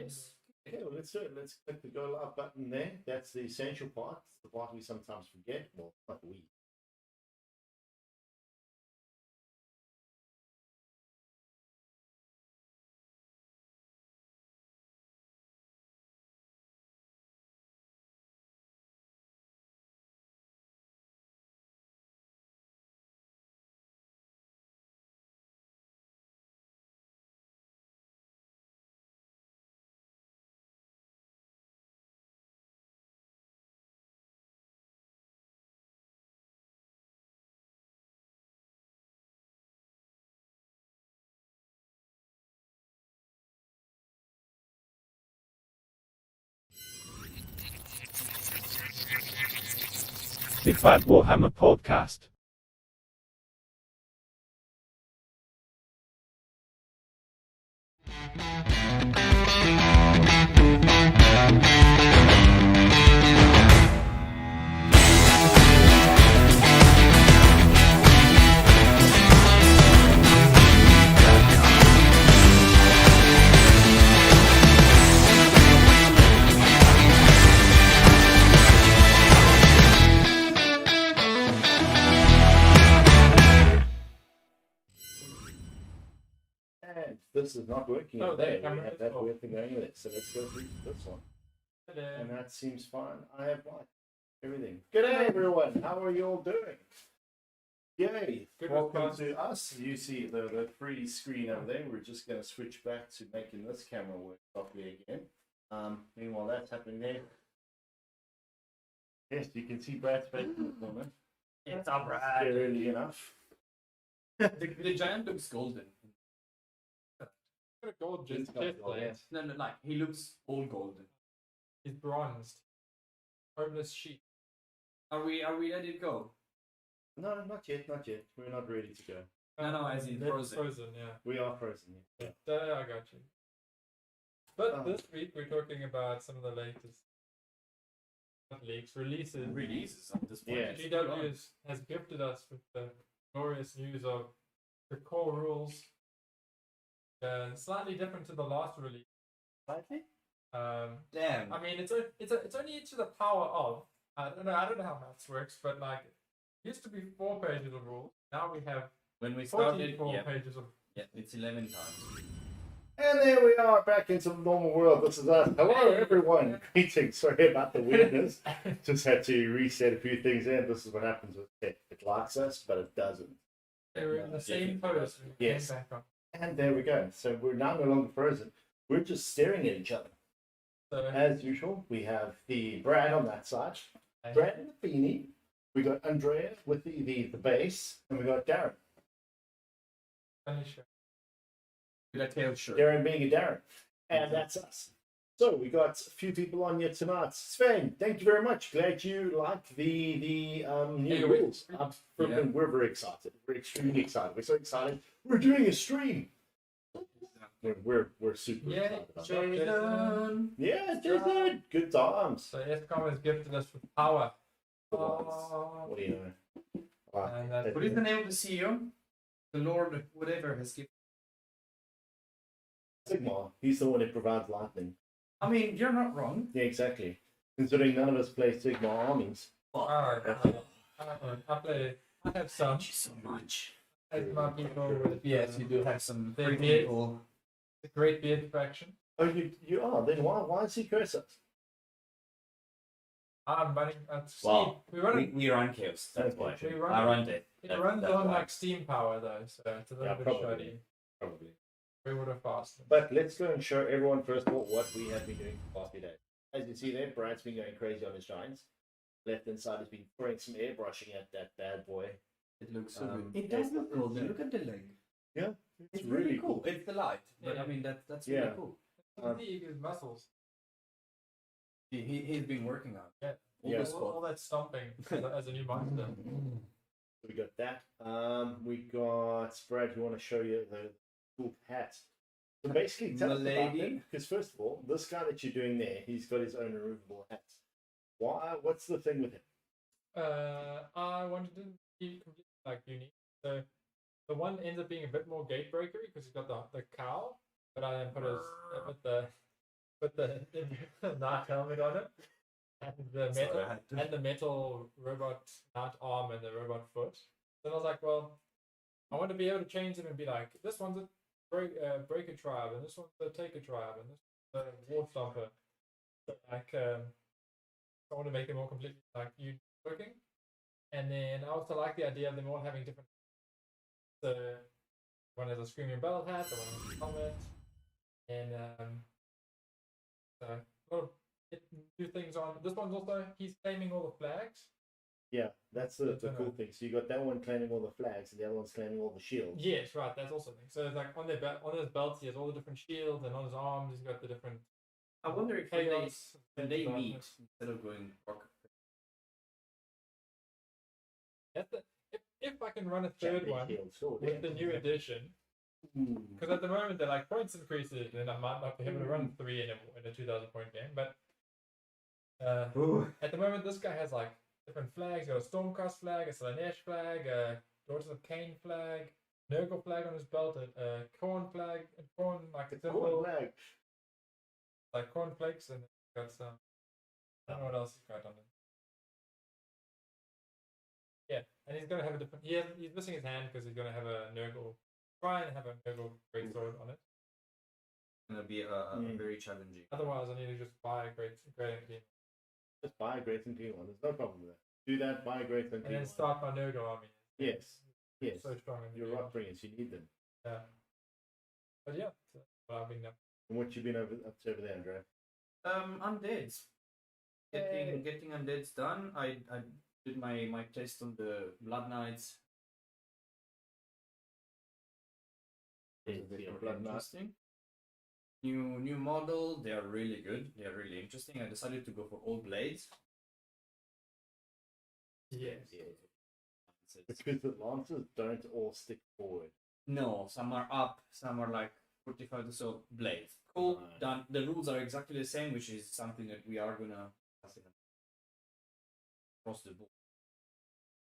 Yes. Okay, well, let's do it. Let's click the go live button there. That's the essential part. It's the part we sometimes forget. Well, not we. Big Fat Warhammer Podcast. And this is not working. Oh, there. there, We have that oh. weird thing going with it. So let's go through this one. Hello. And that seems fine. I have like everything. G'day everyone. How are you all doing? Yay. Good Welcome response. to us. You see the free screen over there. We're just going to switch back to making this camera work properly again. Meanwhile, that's happening there. Yes, you can see Brad's face in the corner. It's alright. Early enough. The giant looks golden. Got a gold He's chest got plate. gold. No, like he looks all golden. He's bronzed. Homeless sheep. Are we ready to go? No, not yet, not yet. We're not ready to go. No, as in They're frozen. Frozen, yeah. We are frozen. Yeah. I got you. But Oh. this week we're talking about some of the latest leaks, releases. Releases at this point. Yeah. GW has gifted us with the glorious news of the core rules. Slightly different to the last release. Slightly? Damn. I mean, it's only to the power of. I don't know how maths works, but like it used to be 4 pages of rules. Now we have When we started, 44 yeah, pages of. it's 11 times. And there we are, back into the normal world. This is us. Hello, everyone. Greetings. Sorry about the weirdness. Just had to reset a few things in. This is what happens with tech. It likes us, but it doesn't. They were in the same pose. when we Yes. came back on. And there we go. So we're now no longer frozen. We're just staring at each other. So As usual, we have the Brad on that side. Brad in the beanie. We got Andrea with the bass. And we got Darren. funny show. With a tail shirt. Darren being a Darren. And that's us. So we got a few people on here tonight. Sven, thank you very much. Glad you like the new Hey, rules. Yeah. We're very excited. We're extremely excited. We're so excited. We're doing a stream. We're super Yeah, excited about that. Jason. Yeah, Jason. Good times. So ESCOM has gifted us with power. What do you know? And that's What is the name of the CEO? The Lord, whatever, has given. Sigmar. He's the one who provides lightning. I mean, you're not wrong. Yeah, exactly. Considering none of us play Sigmar armies. I have some. Thank you so much. As my people with Yes, you do have some They pretty did. people. the Great Beard faction. Oh, you are. Then why is he curse us? I'm running at Steam. Well, we run We run chaos. That's Okay. why. We run- I run it. it runs That's on why. like Steam power though, so it's a little Yeah, bit probably. shoddy. Probably. We would have fastened. But let's go and show everyone first of all what we have been doing for the past few days. As you see there, Brad's been going crazy on his giants. Left hand side has been throwing some airbrushing at that bad boy. It looks so Um, good. It does look golden. Look at the leg. Yeah, It's really cool. It's the light, but Yeah. I mean that's Yeah. really cool. See his muscles. He's been working on. Yeah. All Yeah. the squad. All that stomping as a new monster. So we got that. We got Brad. We want to show you the cool hat. So basically, tell us about Milady. him. Because first of all, this guy that you're doing there, he's got his own removable hat. Why? What's the thing with him? I wanted to be completely like unique. So the one ends up being a bit more gate breakery because he's got the cowl, but I then put with the knight helmet on it, and the That's what metal I had to- and the metal robot knight arm and the robot foot. Then I was like, well, I want to be able to change them and be like, this one's a breaker tribe, and this one's a taker tribe, and this one's a ward stomper. So, like, I want to make them all completely like you working. And then I also like the idea of them all having different. So one has a screaming bell hat, the one has a helmet, and so a lot of new things on. This one's also he's claiming all the flags. Yeah, that's the Don't cool know. thing. So you got that one claiming all the flags, and the other one's claiming all the shields. Yes, right. That's also a thing. So it's like on on his belts, he has all the different shields, and on his arms, he's got the different. I wonder if when chaos. they meet darkness. instead of going rock. If I can run a third Champion one shield, sure, with the new edition, Ooh. because at the moment they're like points increases, and I might not be able to run 3 in a 2,000 point game. But at the moment, this guy has like different flags. He's got a Stormcast flag, a Slanesh flag, a Daughters of Cain flag, Nurgle flag on his belt, a corn flag, a corn like a It's a symbol, cool flag. like cornflakes, and got some. I don't know what else he's got on it. Yeah, and he's gonna have a different. He's missing his hand because he's gonna have a Nurgle. Try and have a Nurgle greatsword on it. Gonna be very challenging. Otherwise, I need to just buy a great MP Just buy a Great MP one. There's no problem with that. Do that, buy a Great MP and then one. start my Nurgle army. Yes. Yes. So strong in the You're game. right, brilliant. You need them. Yeah. But yeah, so what I've been up. And what you been up to over there, Andre? Undeads. Getting undeads done. I did my test on the Blood Knights. Yes, They yeah, were Blood Knight. interesting. New model. They are really good. They are really interesting. I decided to go for all blades. Yes. Because the lancers don't all stick forward. No, some are up, some are like 45. So blades. Cool. Right. Done. The rules are exactly the same, which is something that we are gonna across the board.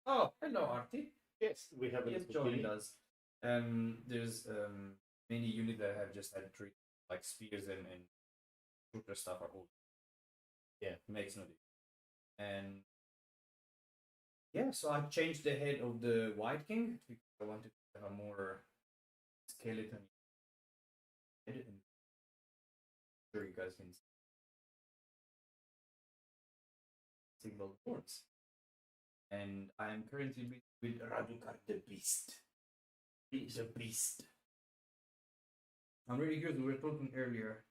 Oh, hello, Artie. Yes, we have a Yes, little joined kitty. us. There's many units that have just had three, like spears and shooter stuff are all. Yeah. Makes no difference. And yeah, so I changed the head of the White King because I wanted to have a more skeleton head. And I'm sure you guys can see signal horns. And I am currently with Radukar the Beast. He's a beast. I'm really curious. We were talking earlier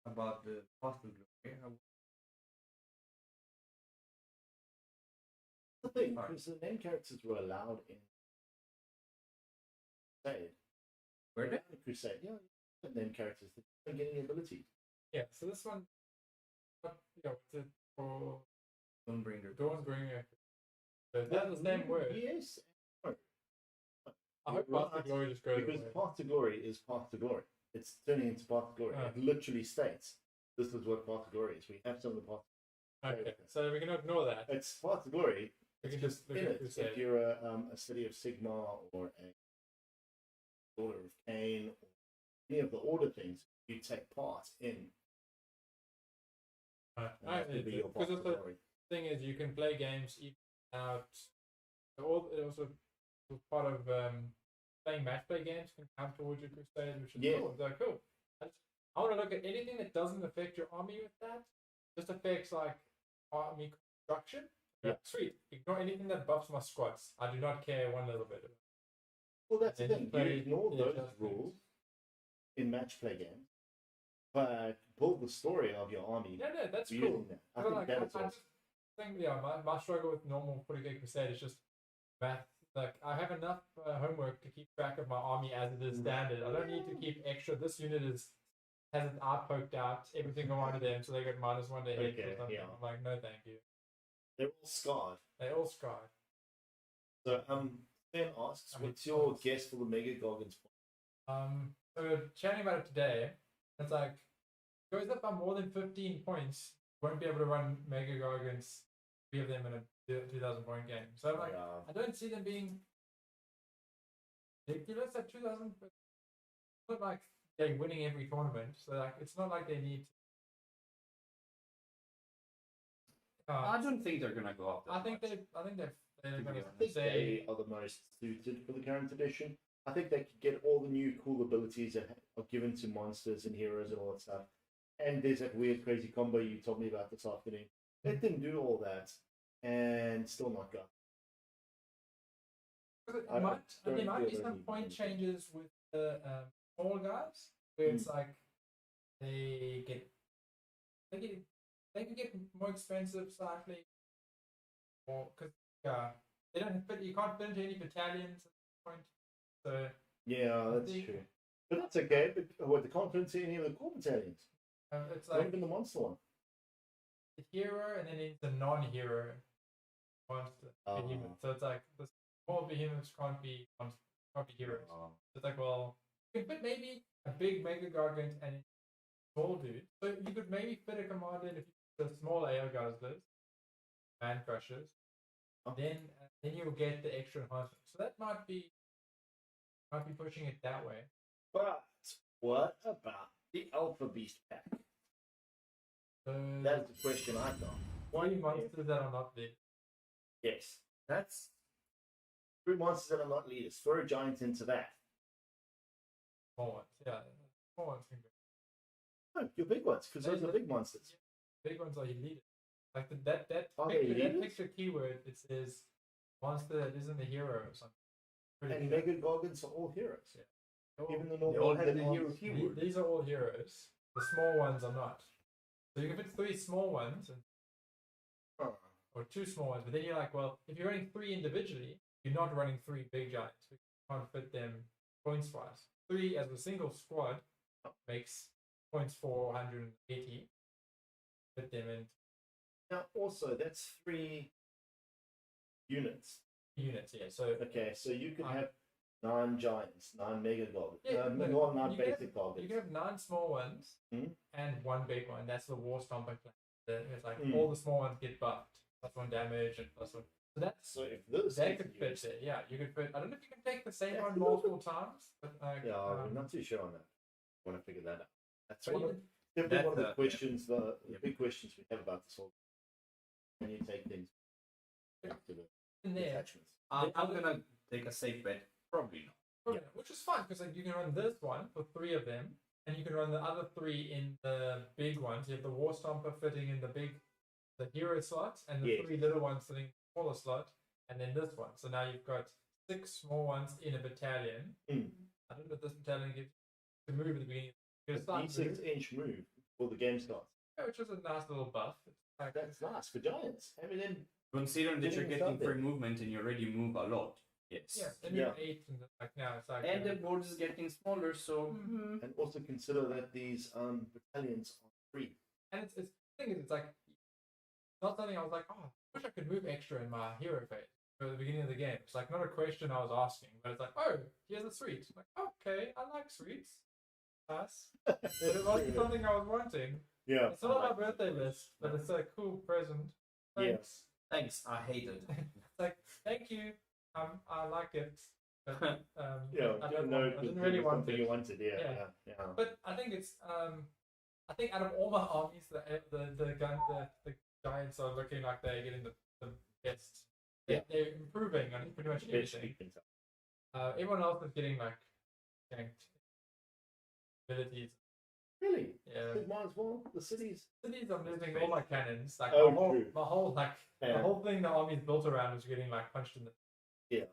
about the Path of Glory. The thing, because the name characters were allowed in Crusade. Were they? In Crusade, yeah, the name characters that don't get any ability. Yeah, so this one, what's it for Dawnbringer. Dawnbringer. So that's the same word. Yes. No. I hope You're Path right, of Glory just goes because away. Path to Glory is Path to Glory. It's turning into Path to Glory. Oh. It literally states this is what Path to Glory is. We have some of the Path. Okay, so we can ignore that. It's Path to Glory. We It's can just look in at it. Crusade. If you're a city of Sigma or a Order of Cain or any of the order things, you take part in. And that could be your Path Because to the Glory. thing is, you can play games even out. It also was part of playing match play games can count towards your crusade, which is Yeah. cool. So cool. I want to look at anything that doesn't affect your army with that. Just affects like army construction. Yeah. Sweet. Ignore anything that buffs my squads. I do not care one little bit. Well, that's the And thing. You play ignore the those adjustments. rules in match play games, but build the story of your army Yeah, no, that's using cool. that. I But think like, that I is awesome. just think, my struggle with normal 40k crusade is just math. Like, I have enough homework to keep track of my army as it is standard. I don't need to keep extra. This unit has its eye poked out, everything go onto them, so they get -1 to hit Okay, or something. yeah. I'm like, no, thank you. They're all scarred. They all scarred. So, Ben asks, I mean, what's your it's- guess for the Mega Gorgons point? So we were chatting about it today. It's like, goes up by more than 15 points, won't be able to run Mega Gargants, 3 of them in a 2,000 point game. So I'm like, I don't see them being ridiculous at 2,000, but it's not like they're winning every tournament. So like, it's not like they need I don't think they're gonna go up. That I think much. they're To be gonna honest. I think say they are the most suited for the current edition. I think they could get all the new cool abilities that are given to monsters and heroes and all that stuff. And there's that weird, crazy combo you told me about this afternoon. Let them do all that and still not go. there might be feel some they point need changes with the small guys where it's Mm. like they could get more expensive slightly, or because they don't fit. You can't fit into any battalions at this point. So Yeah, I that's think- true. But that's okay. But what the confidence in any of the core battalions? it's Not like even the monster one. the hero and then it's the non-hero monster behemoth. So it's like the small behemoths can't be heroes. Oh. It's like, well, you could fit maybe a big mega gargant and a small dude. So you could maybe fit a commander if you put the small AO guys live, man crushers. Oh. Then you'll get the extra enhancement. So that might be pushing it that way. But what about the Alpha Beast pack? So That's the question I got. three monsters that are not there. Yes. That's 3 monsters that are not leaders. Throw a giant into that. Small ones, yeah. Small ones can go. No, your big ones, because those are big monsters. Big ones are elite. Like that Are they that elite? picture keyword, it says monster that isn't a hero or something. Pretty And sure. Mega Gorgons are all heroes. Yeah. Even the they all normal have that the aren't- hero keyword. These are all heroes. The small ones are not. So you can fit 3 small ones or 2 small ones, but then you're like, well, if you're running 3 individually, you're not running 3 big giants. You can't fit them points wise. 3 as a single squad makes points 480. Fit them in Now, also, that's 3 units. units, yeah. So Okay, so you could have 9 giants, 9 Mega Gorgons. Yeah, no, no, 9 you can basic you Gorgons. can have 9 small ones Mhm. and 1 big one. That's the War Stomper plan. It's like Mm. all the small ones get buffed. +1 damage and +1. So that's So if this that is could fit used- there. Yeah, you could fit. I don't know if you can take the same Yeah, one you multiple times, but Yeah, I'm not too sure on that. I want to figure that out. That's but one of, even- definitely one of the That's, questions, the Yep. big questions we have about this whole. Can you take things back to the in there, attachments? I'm gonna take a safe bet. Probably not. which is fine because like, you can run this one for 3 of them, and you can run the other 3 in the big ones. You have the War Stomper fitting in the hero slot, and the Yes. 3 little ones sitting in the smaller slot, and then this one. So now you've got 6 small ones in a battalion. Mm. I don't know if this battalion gives to move at the beginning. You A can start decent move, inch move before the game starts. which is a nice little buff. It's like, That's nice for giants. Having them. Considering that you're Getting getting something. free movement and you already move a lot. Yes. yeah, then Yeah. you're 8, and like now it's like And the board is getting smaller, so And also consider that these battalions are free. and it's the thing is, it's like not something I was like, oh, I wish I could move extra in my hero phase at the beginning of the game. It's like not a question I was asking, but it's like, oh, here's a suite. I'm like, okay, I like suites. Nice. But it wasn't something I was wanting. Yeah. It's not on my birthday list, but it's a cool present. Yeah. Thanks. thanks. I hate it. It's like, thank you. I like it. But, Yeah, I it didn't really was want something it. you wanted. Yeah, Yeah. yeah, yeah. But I think it's I think out of all my armies, the giants are looking like they're getting the best. They're improving on pretty much Best everything. we can tell. Everyone else is getting like ganked abilities. Really? Yeah. Think mine as well. The cities. Cities, I'm losing all my cannons. Like Oh, my whole, true. my whole like the Yeah. whole thing the army's built around is getting like punched in the Yeah.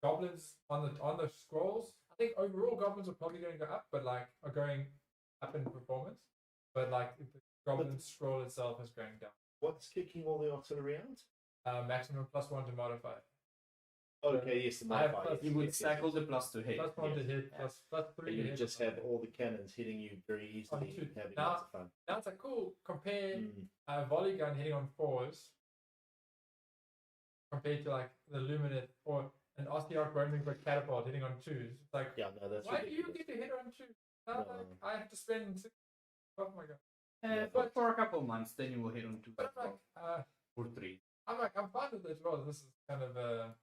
goblins on the scrolls. I think overall goblins are probably going to go up, but like are going up in performance. But like the goblin scroll itself is going down. What's kicking all the artillery out? Maximum +1 to modify. Okay, yes, the I have modifier. plus- yes, You would yes, stack yes, all yes. the plus to hit. +1 to Yes. hit, plus 3 And to you hit. just have all the cannons hitting you very easily two. and having Now- lots of fun. Now it's like cool. Compare Mm. a volley gun hitting on 4s compared to like the Luminate or an Ostearch roaming for catapult hitting on 2s. It's like, Yeah, no, that's why do you ridiculous. get to hit on 2? Now, No. like, I have to spend 6. Oh my god. But for a couple months, then you will hit on 2 But I'm like, or 3. I'm fine with it as well. This is kind of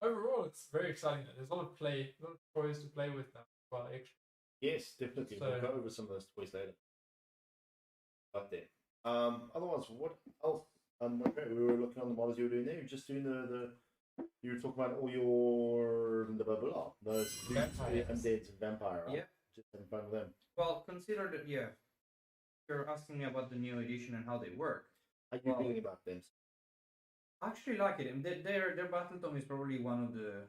overall, it's very exciting. There's a lot of play, a lot of toys to play with now. Well, extra. Yes, definitely. So- We'll go over some of those toys later. Right there. Otherwise, what else? Okay, we were looking on the models you were doing there. You're just doing the you were talking about all your blah blah blah. Those Vampires. undeads and vampire. Right? Yeah. Just having fun with them. Well, consider that, yeah. You're asking me about the new edition and how they work. How you Well, feeling about them? I actually like it. And their battle tome is probably one of the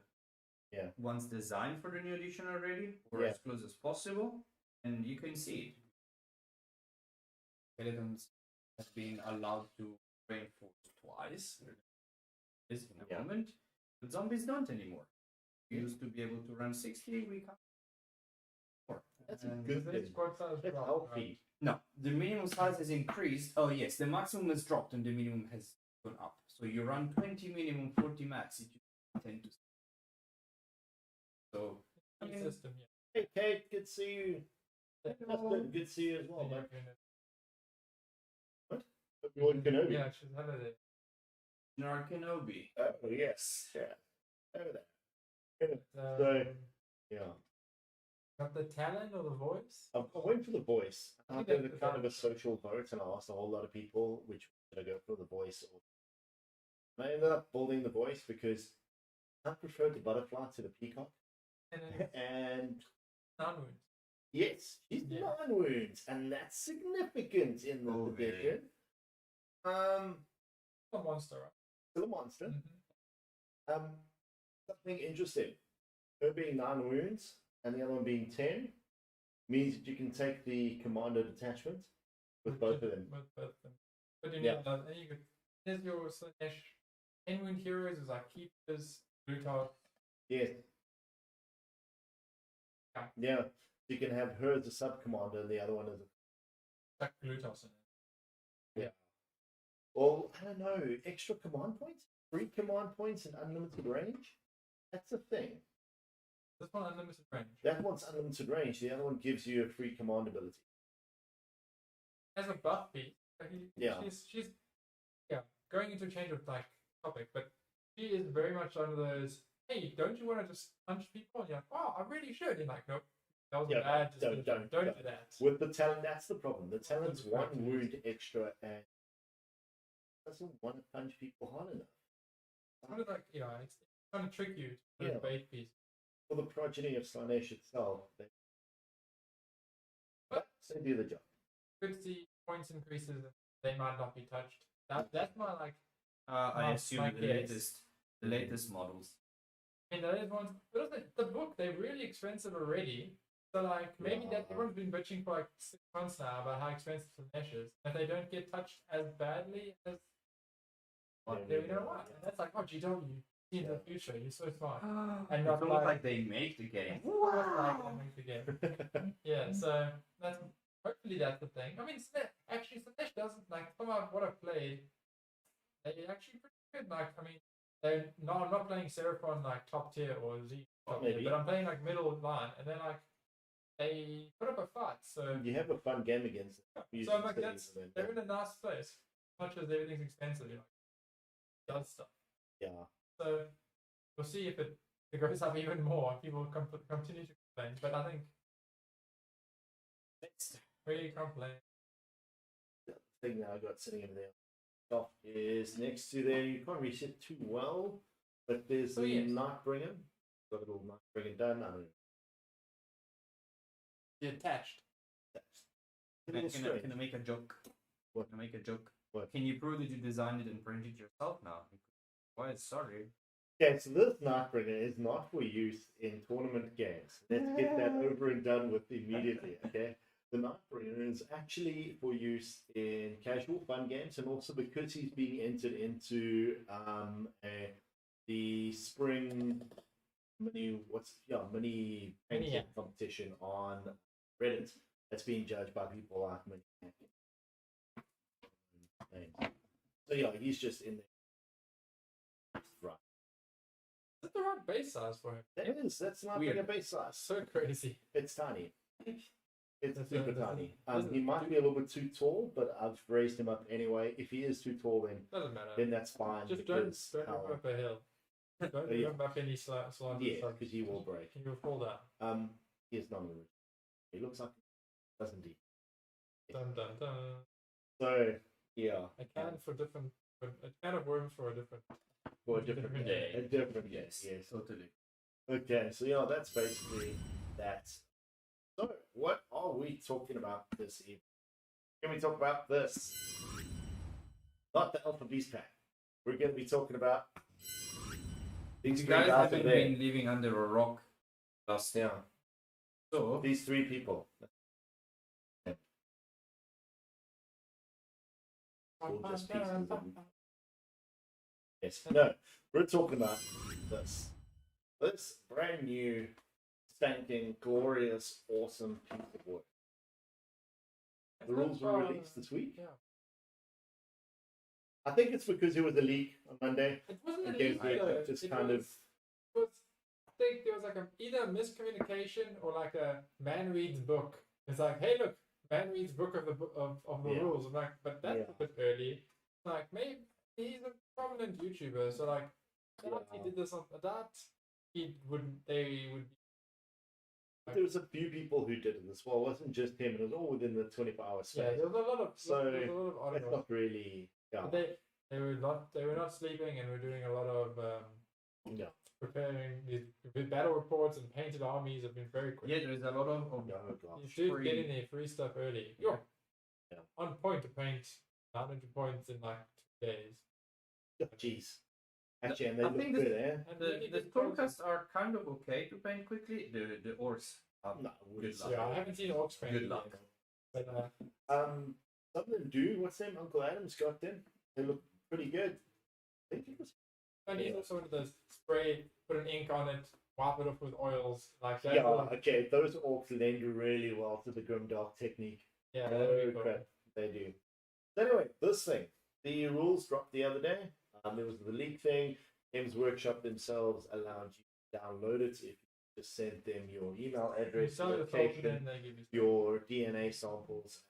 ones designed for the new edition already, or as close as possible. And you can see it. Skeletons has been allowed to reinforce twice. Is in a moment. The zombies don't anymore. We used to be able to run 60, we can't. That's a good thing. Squad size That's drop, healthy. right? No, the minimum size has increased. Oh yes, the maximum has dropped and the minimum has gone up. So you run 20 minimum, 40 max if you tend to. So I mean, System, yeah. Hey Kate, good to see you. Good to see you as well, man. What? Obi-Wan Kenobi. Yeah, she's had it. General Kenobi. Oh yes, yeah. Over there. So yeah. Got the talent or the voice? I'm waiting for the voice. I think did that's a the kind of a best. social vote, and I asked a whole lot of people which should I go for, the voice or. And I ended up building the voice because I preferred the butterfly to the peacock, And then and non-wounds. yes, she's Yeah. 9 wounds, and that's significant in this Okay. edition. A monster, right? Still a monster. Mm-hmm. Something interesting. Her being 9 wounds and the other one being 10 means that you can take the commander detachment with both of them. With both of them. But you need Yeah. another. And you could. There's your slash. 10 wound heroes is like keepers, Bluetooth. Yes. Yeah. Yeah. You can have her as a sub commander and the other one as a. Like Bluetooth in it. Yeah. Well, I don't know. Extra command points? 3 command points and unlimited range? That's a thing. This one unlimited range. That one's unlimited range. The other one gives you a free command ability. As a buff piece, Yeah. she's going into a change of like topic, but she is very much one of those. Hey, don't you want to just punch people? And you're like, oh, I really should. And like, nope, that was bad. Just don't do that. With the talent, that's the problem. The talent's the 1 practice. wound extra and doesn't want to punch people hard enough. Kind of like it's trying to trick you to put Yeah. a bait piece. For the progeny of Slanesh itself, But they do the job. good to see points increases. They might not be touched. That's my like. I assume my the guess. latest models. I mean, those ones. But also, the book, they're really expensive already. So like maybe that everyone's been bitching for like 6 months now about how expensive the mesh is. If they don't get touched as badly as you know what? And that's like, oh GW, you see the future, you're so smart. And It's not almost like they make the game. Yeah, so that's hopefully that's the thing. I mean, actually, Slanesh doesn't like from what I've played. They're actually pretty good. Like, I mean, I'm not playing Seraphon like top tier or Z top tier, Maybe. but I'm playing like middle line, and then like they put up a fight. So You have a fun game against them. so I'm like they're in a nice place. As much as everything's expensive, does stuff. Yeah. So we'll see if it goes up even more. People continue to complain, but I think it's really complain. The thing that I got sitting over there top is next to there. You can't really see it too well, but there's the yes. Nightbringer. Got a little Nightbringer done. I don't know. Detached. That's a little strange. Can I make a joke? What? Can I make a joke? What? Can you prove that you designed it and printed it yourself now? Why? Sorry. Okay, so this Nightbringer is not for use in tournament games. Let's get that over and done with immediately, okay? The Nightbringer is actually for use in casual fun games, and also because he's being entered into the spring mini painting competition on Reddit. That's being judged by people like me. So yeah, he's just in there. Right. Is that the right base size for him? That is. That's not Weird. like a base size. So crazy. It's tiny. It's That's super it, tiny. doesn't- He might be a little bit too tall, but I've raised him up anyway. If he is too tall, Doesn't matter. then that's fine. Just because don't how- move up a hill. Don't Yeah. move up any slant. yeah, because he will break. He will fall down. He is not original. He looks like he doesn't. Dun dun dun. So yeah, A can for different, a can of worms for a different. for a different day. a different Yes, yes. totally. Okay, so yeah, that's basically that. So what are we talking about this evening? Can we talk about this? Not the Alpha Beast Pack. We're going to be talking about these You three guys guys haven't over there. been living under a rock last year. So, These three people. All just pieces of them. Yes. No, we're talking about this. This brand new, spanking, glorious, awesome piece of work. The rules were released this week. Yeah. I think it's because it was a leak on Monday. It wasn't It a gave leak, me though. just It kind of. was, I think there was like either a miscommunication or like a man reads book. It's like, hey, look, man reads book of the of the Yeah. rules. I'm like, but that's Yeah. a bit early. Like maybe he's a prominent YouTuber, so like, I doubt he Yeah. did this on. I doubt he would. They would. There was a few people who did it as well. It wasn't just him. It was all within the 24-hour space. Yeah, there was a lot of. So, there was a lot of It's articles. not really. Yeah. But they were not sleeping and were doing a lot of Yeah. preparing the battle reports and painted armies have been very quick. yeah, there is a lot of Oh, You gosh. should free. get in there free stuff early. You're Yeah. on point to paint 900 points in like 2 days. Oh, jeez. Actually, and they I look think good, eh? And the really good Stormcast are kind of okay to paint quickly. The Orcs are No, good luck. Yeah, I haven't seen orcs painted Good luck. yet, but some of them do. What's them? Uncle Adam's got them. They look pretty good. I think it was. and he's also into the spray, put an ink on it, wipe it off with oils like that. Yeah, okay. Those orcs lend really well to the Grimdark technique. Yeah, that'd Oh, be cool. crap. They do. So anyway, this thing. The rules dropped the other day. There was the leak thing. Games Workshop themselves allowed you to download it if you just sent them your email You address, sell yourself location, and then they give you stuff. your DNA samples,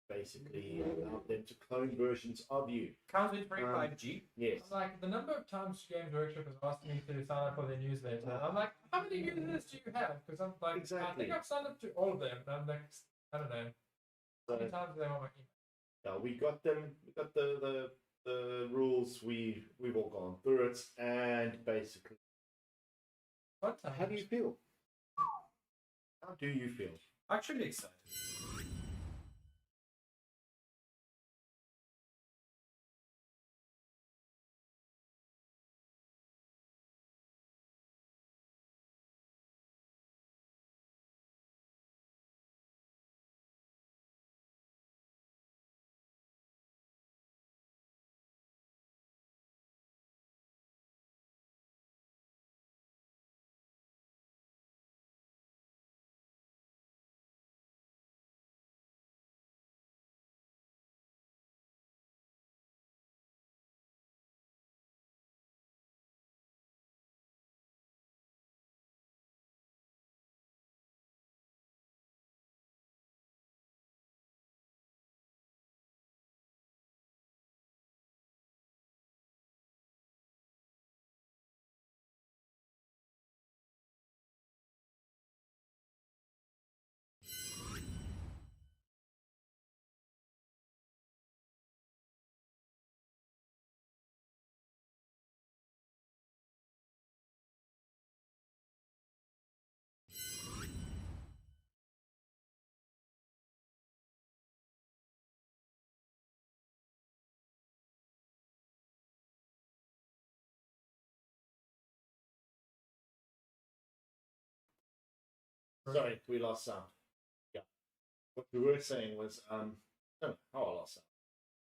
basically allowed them to clone versions of you. Counts with free Um, 5G. Yes. I'm like, the number of times Games Workshop has asked me to sign up for their newsletter, I'm like, how many users do you have? Because I'm like, I Exactly. think I've signed up to all of them, and I'm like, I don't know. How many So, times do they want my email? yeah, we got them. We got the rules. We've all gone through it, and basically, What how do you feel? How do you feel? Actually excited. Sorry, we lost sound. Yeah. What we were saying was, I don't know how I lost sound.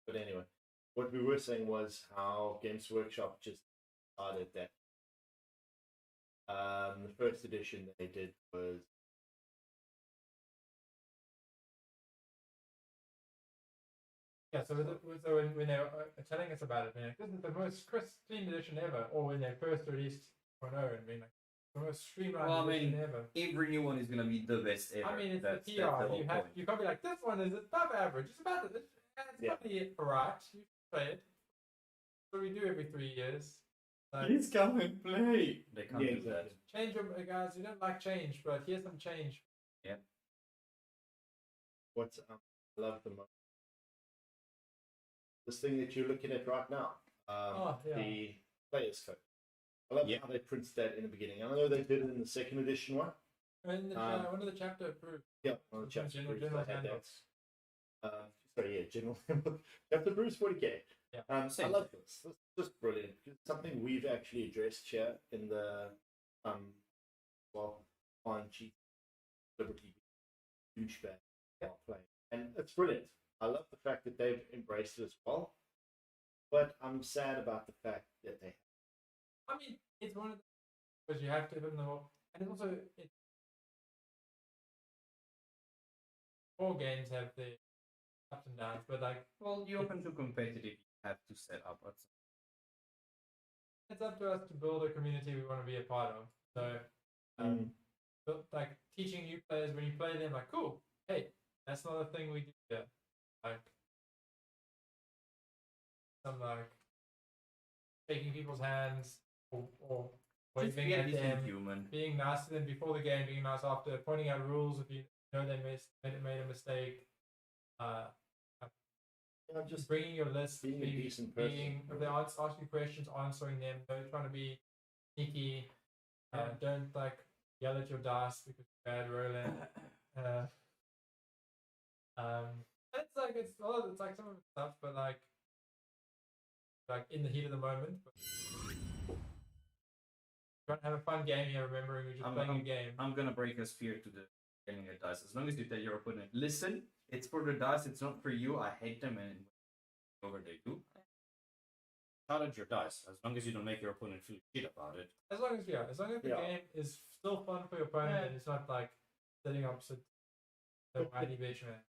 But anyway, what we were saying was how Games Workshop just decided that the first edition they did was Yeah, so, when they were telling us about it, man, this is the most clean edition ever, or when they first released 1.0 and being like, the most streamlined Well, I edition mean, ever. every new one is gonna be the best ever. I mean, it's that's, the that's PR. the whole You have point. you can't be like, this one is above average. It's about it. It's Yeah. probably alright. You should play it. So we do every 3 years. So Please come and play. They can't Yeah, do that. exactly. change them, guys. You don't like change, but here's some change. what I love the most. this thing that you're looking at right now. The player's code. I love how they printed that in the beginning. I know they did it in the second edition one. And one of the chapter approved. Yeah, one of the chapter General proofs I had handbooks. that. Sorry, yeah, general chapter proofs 40k. Yeah. I love this. This is just brilliant. It's something we've actually addressed here in the on G Liberty douchebag play, and it's brilliant. I love the fact that they've embraced it as well, but I'm sad about the fact that they. I mean, it's one of the because you have to put in the whole, and also all games have their ups and downs, but like, Well, you open to competitive, you have to set up what's. it's up to us to build a community we want to be a part of. So, but like teaching new players when you play them, like, cool, hey, that's not a thing we do here. Like, some like shaking people's hands or waving at them, human. being nice to them before the game, being nice after, pointing out rules if you know they made a mistake. Just bringing your list, being a decent person. if they ask you questions, answering them. Don't trying to be sneaky. Don't like yell at your dice because you're bad rolling. It's like some of the stuff, but like in the heat of the moment. But trying to have a fun game here, remembering you're just playing a game. I'm gonna break a sphere to the getting a dice. As long as you tell your opponent, listen, it's for the dice, it's not for you. I hate them and whatever they do. Challenge your dice. As long as you don't make your opponent feel shit about it. As long as the game is still fun for your opponent and it's not like sitting opposite the whiny bitch man.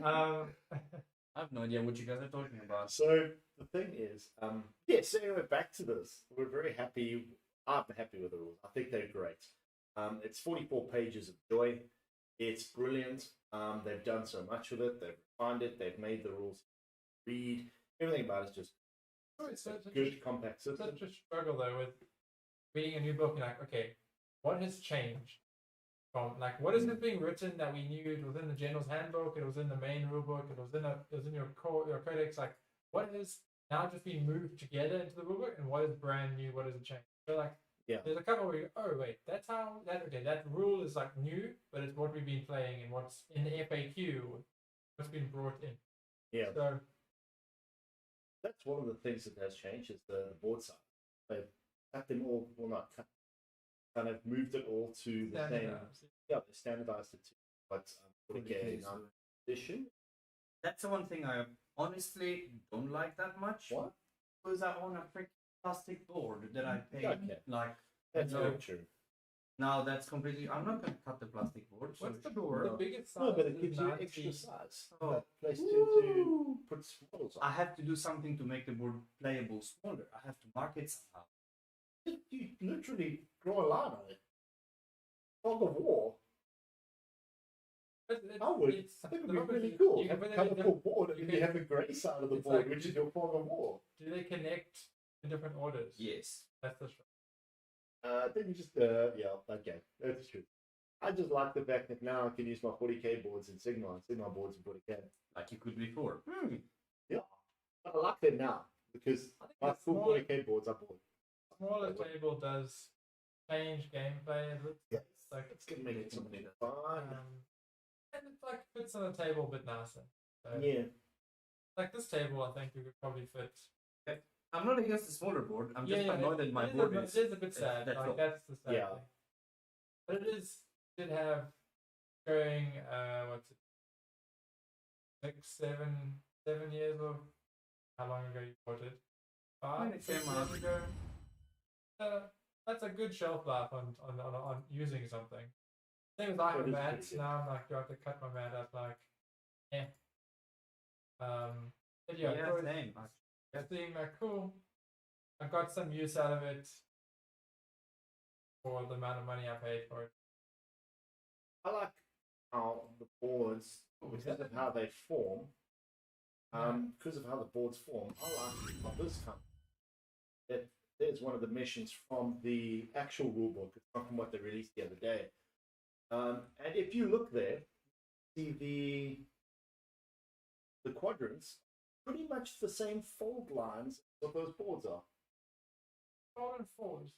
I have no idea what you guys are talking about. So the thing is, so anyway, back to this. We're very happy. I'm happy with the rules. I think they're great. It's 44 pages of joy. It's brilliant. They've done so much with it. They've refined it. They've made the rules read. Everything about it's just good, compact system. Such a struggle though with reading a new book and like, okay, what has changed? From like, what is it being written that we knew it was in the General's Handbook, it was in the main rule book, it was in your codex. Like, what has now just been moved together into the rule book, and what is brand new? What has it changed? So like, there's a couple where you go, oh wait, that's how that rule is like new, but it's what we've been playing and what's in the FAQ, what's been brought in. Yeah. So that's one of the things that has changed is the board size. They've cut them all, well not cut, kind of moved it all to the same. Yeah, they standardized it to what's 40k edition. That's the one thing I honestly don't like that much. What? Because I own a freaking plastic board that I paid like. That's very true. Now that's completely. I'm not going to cut the plastic board. What's the sure. The biggest size? No, but it gives you 90. extra size. Oh. Place to put models on. I have to do something to make the board playable smaller. I have to mark it somehow. You literally draw a line on it. Fog of War. I think it would be really cool. You have a colourful board and then you have a grey side of the board, like, which is your Fog of War. Do they connect in different orders? Yes. That's the show. Then you just, okay, that's true. I just like the fact that now I can use my 40k boards in Sigma boards in 40k. Like you could before. Yeah, but I like that now because my full 40k boards are board. Smaller table does change gameplay a bit. Yeah, it's gonna make it something fun. And it like fits on a table a bit nicer. So, yeah, like this table, I think we could probably fit. I'm not against the smaller board. I'm just annoyed that my board is. It is a bit sad. That's the sad thing. But it did have going what's it 7 years of how long ago you bought it? 5 When it came 6 out. years ago. That's a good shelf life on using something. Same as I have mats now. I'm like, do I have to cut my mat up? Like, but Same. Just being like, cool. I got some use out of it for the amount of money I paid for it. I like how the boards, because of how they form, because of how the boards form, I like how this comes. There's one of the missions from the actual rulebook. It's not from what they released the other day. And if you look there, see the quadrants, pretty much the same fold lines what those boards are. 4 and 4s.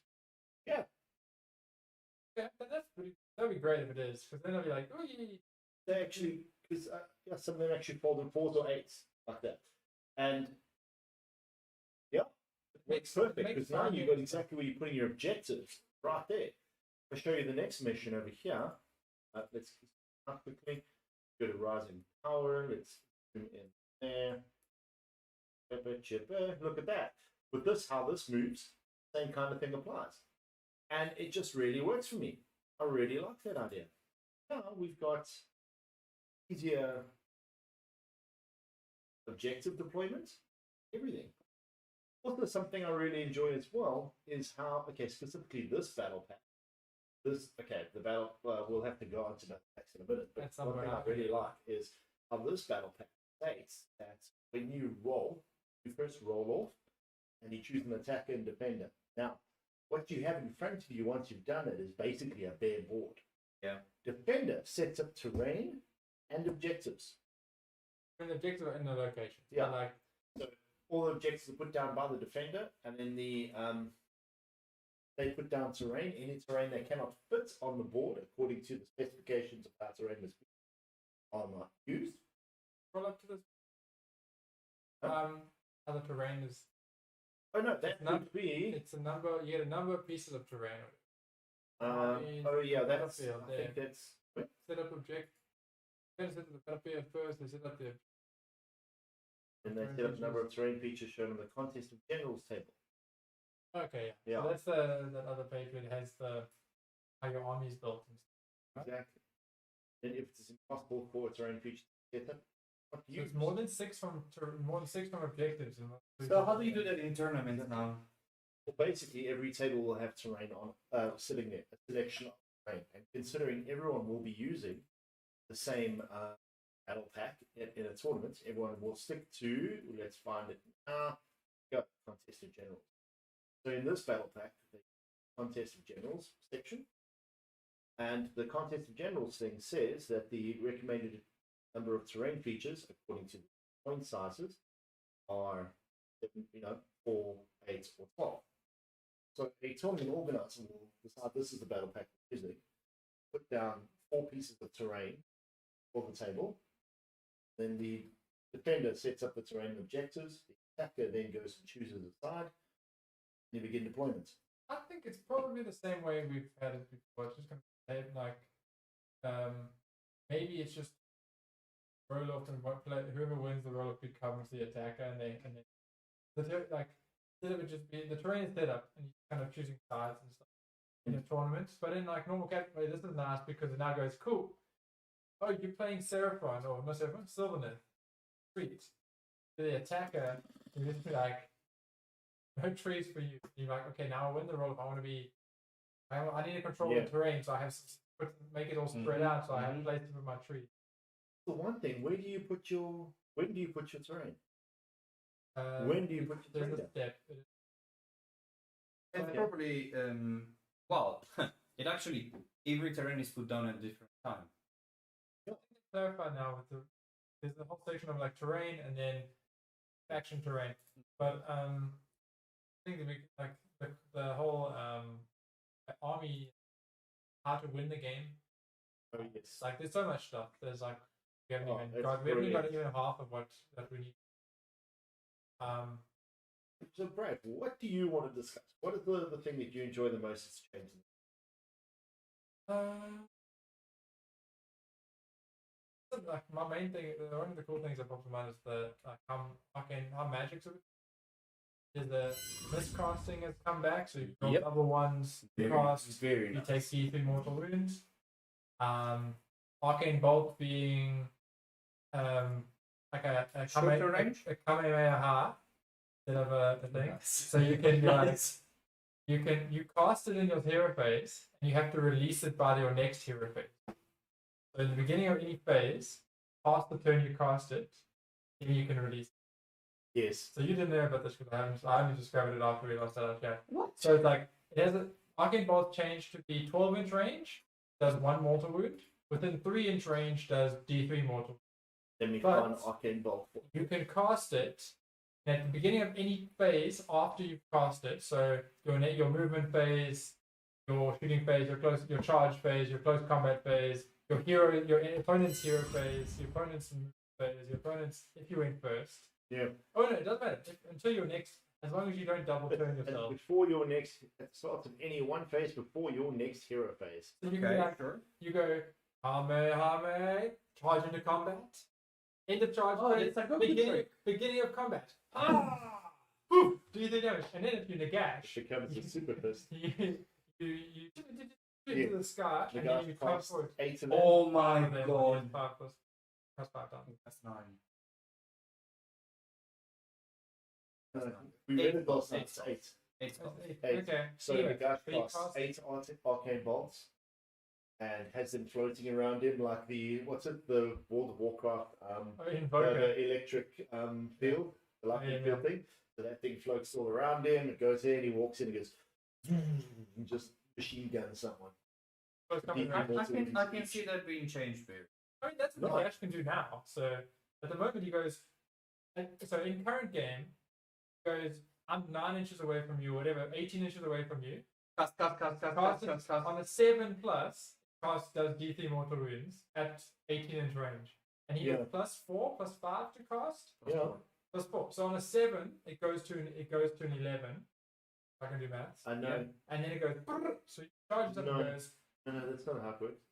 Yeah. Yeah, that's pretty. That'd be great if it is, because then I'll be like, oh yeah. They actually, because yeah, some of them actually fold in 4s or 8s like that, and yeah, it makes perfect because now you've got exactly where you're putting your objectives right there. I'll show you the next mission over here. Let's up quickly. Go to Rising Power. Let's zoom in there. Look at that. With this, how this moves, same kind of thing applies. And it just really works for me. I really like that idea. Now we've got easier objective deployment, everything. Also, something I really enjoy as well is how, okay, specifically this battle pack. The battle, we'll have to go on to battle packs in a minute, but one thing I really like is how this battle pack states that when you roll, you first roll off and you choose an attacker and defender. Now, what you have in front of you once you've done it is basically a bare board. Yeah. Defender sets up terrain and objectives. And the objectives are in the location. Yeah. Like, so all the objectives are put down by the defender, and then they put down terrain, any terrain that cannot fit on the board according to the specifications of how terrain must be are not used. roll up to this. Huh? Other terrain is. Oh no, that could be. It's a number. You get a number of pieces of terrain. Oh yeah, that's. Battlefield, I think that's. Set up object. Set up the battlefield first. They set up the. And they set up a number of terrain features shown on the Contest of Generals table. Okay, yeah. Yeah. So that's that other page where it has the how your army is built and stuff. Exactly. And if it's impossible for a terrain feature to set up, So it's more than 6 from objectives. So how do you do that in tournaments now? Well, basically, every table will have terrain on sitting there, a selection of terrain. And considering everyone will be using the same battle pack in a tournament, everyone will stick to, let's find it now, go Contest of Generals. So in this battle pack, the Contest of Generals section, and the Contest of Generals thing says that the recommended number of terrain features, according to the point sizes, are 4, 8, or 12. So a tournament organizer will decide this is the battle pack we're using, put down 4 pieces of terrain for the table, then the defender sets up the terrain objectives, the attacker then goes and chooses a side, and you begin deployment. I think it's probably the same way we've had it before. It's just going to be like, maybe it's just roll off and whoever wins the roll off becomes the attacker, and then like instead of it just being the terrain is set up and you're kind of choosing sides and stuff in the tournaments. But in like normal cat play, this is nice because it now goes cool. Oh, you're playing Seraphon or not Seraphon, Sylvaner. Treat. The attacker, you just be like, no trees for you. You're like, okay, now I win the roll. If I want to be, I need to control the terrain, so I have make it all spread out, so I have places for my trees. The one thing, when do you put your terrain? When do you put your terrain? Step. It's probably well, it actually every terrain is put down at a different time. I think to clarify now with there's a whole section of like terrain and then faction terrain, but I think that we like the whole army, how to win the game. Oh yes. Like there's so much stuff. There's like we haven't even got even half of what that we need. So Brad, what do you want to discuss? What is the thing that you enjoy the most that's changing? Like my main thing, one of the cool things that pops in mind is the like how magic's is the miscasting has come back, so you roll double ones, cast, you take C3 mortal wounds. Arcane Bolt being like a Kamehameha instead of a thing. So you can like you cast it in your hero phase and you have to release it by your next hero phase. So in the beginning of any phase, past the turn you cast it, then you can release it. Yes. So you didn't know about this because I only discovered it after we lost that chat. What? So it's like it has an Arcane Bolt change to be 12-inch range does 1 mortal wound. Within 3-inch range does D3 mortal. Then we But- find arcane bolt. You can cast it at the beginning of any phase after you've cast it. So your movement phase, your shooting phase, your charge phase, your close combat phase, your opponent's hero phase, your opponent's movement phase, your opponent's if you went first. Yeah. Oh no, it doesn't matter until your next. As long as you don't double turn And yourself. before your next, at the start of any one phase before your next hero phase. So you can Okay, be like, sure. you go Hame, charge into combat. End of charge Oh, phase, it's a Goku trick. beginning of combat. Boom! Do the damage, and then if you It negash, becomes a super fist. you into the sky, The and guy then you come costs forward. 8 of Oh my And then god. 5 plus 5 down. That's 9. We read Eight it last night. bolts, It's 8. 8 That's spots. 8. Eight. Okay. So anyway, the guy so you costs 8 arcane bolts and has them floating around him like the World of Warcraft Invoker. the electric field, the lightning field thing. So that thing floats all around him. It goes in. He walks in. And goes and just machine gun someone. Close combat I- range. I can see that being changed there. I mean, that's what Right. Dash can do now. So at the moment, he goes. So in current game, he goes, I'm 9 inches away from you, whatever, 18 inches away from you. Cast. Cast on a 7 plus, cast does D3 mortal wounds at 18-inch range. And he Yeah. gets +4, +5 to cast, Yeah. +4. So on a 7, it goes to an 11. I can do maths. I know. Yeah. And then it goes, brrr, so he charges up No. and goes, No, that's not how it works.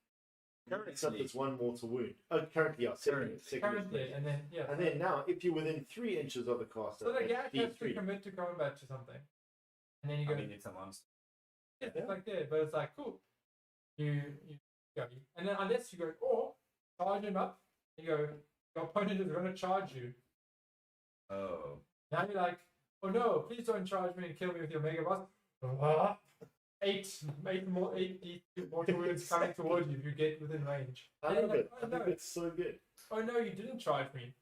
Currently. Except it's 1 mortal wound. Oh, currently, yeah. Second currently, range. and then, yeah. And then now, if you're within 3 inches of the caster, So the it's guy has to D3. commit to combat to something. And then you I go, mean, it's a monster. yeah, it's like that, but it's like, cool. You go. And then unless you go, or charge him up, and you go, your opponent is going to charge you. Oh. Now you're like, oh no, please don't charge me and kill me with your mega boss. What? 8 mortal wounds coming towards you if you get within range. I And you're love like, it. oh I think no, it's so good. oh no, you didn't charge me.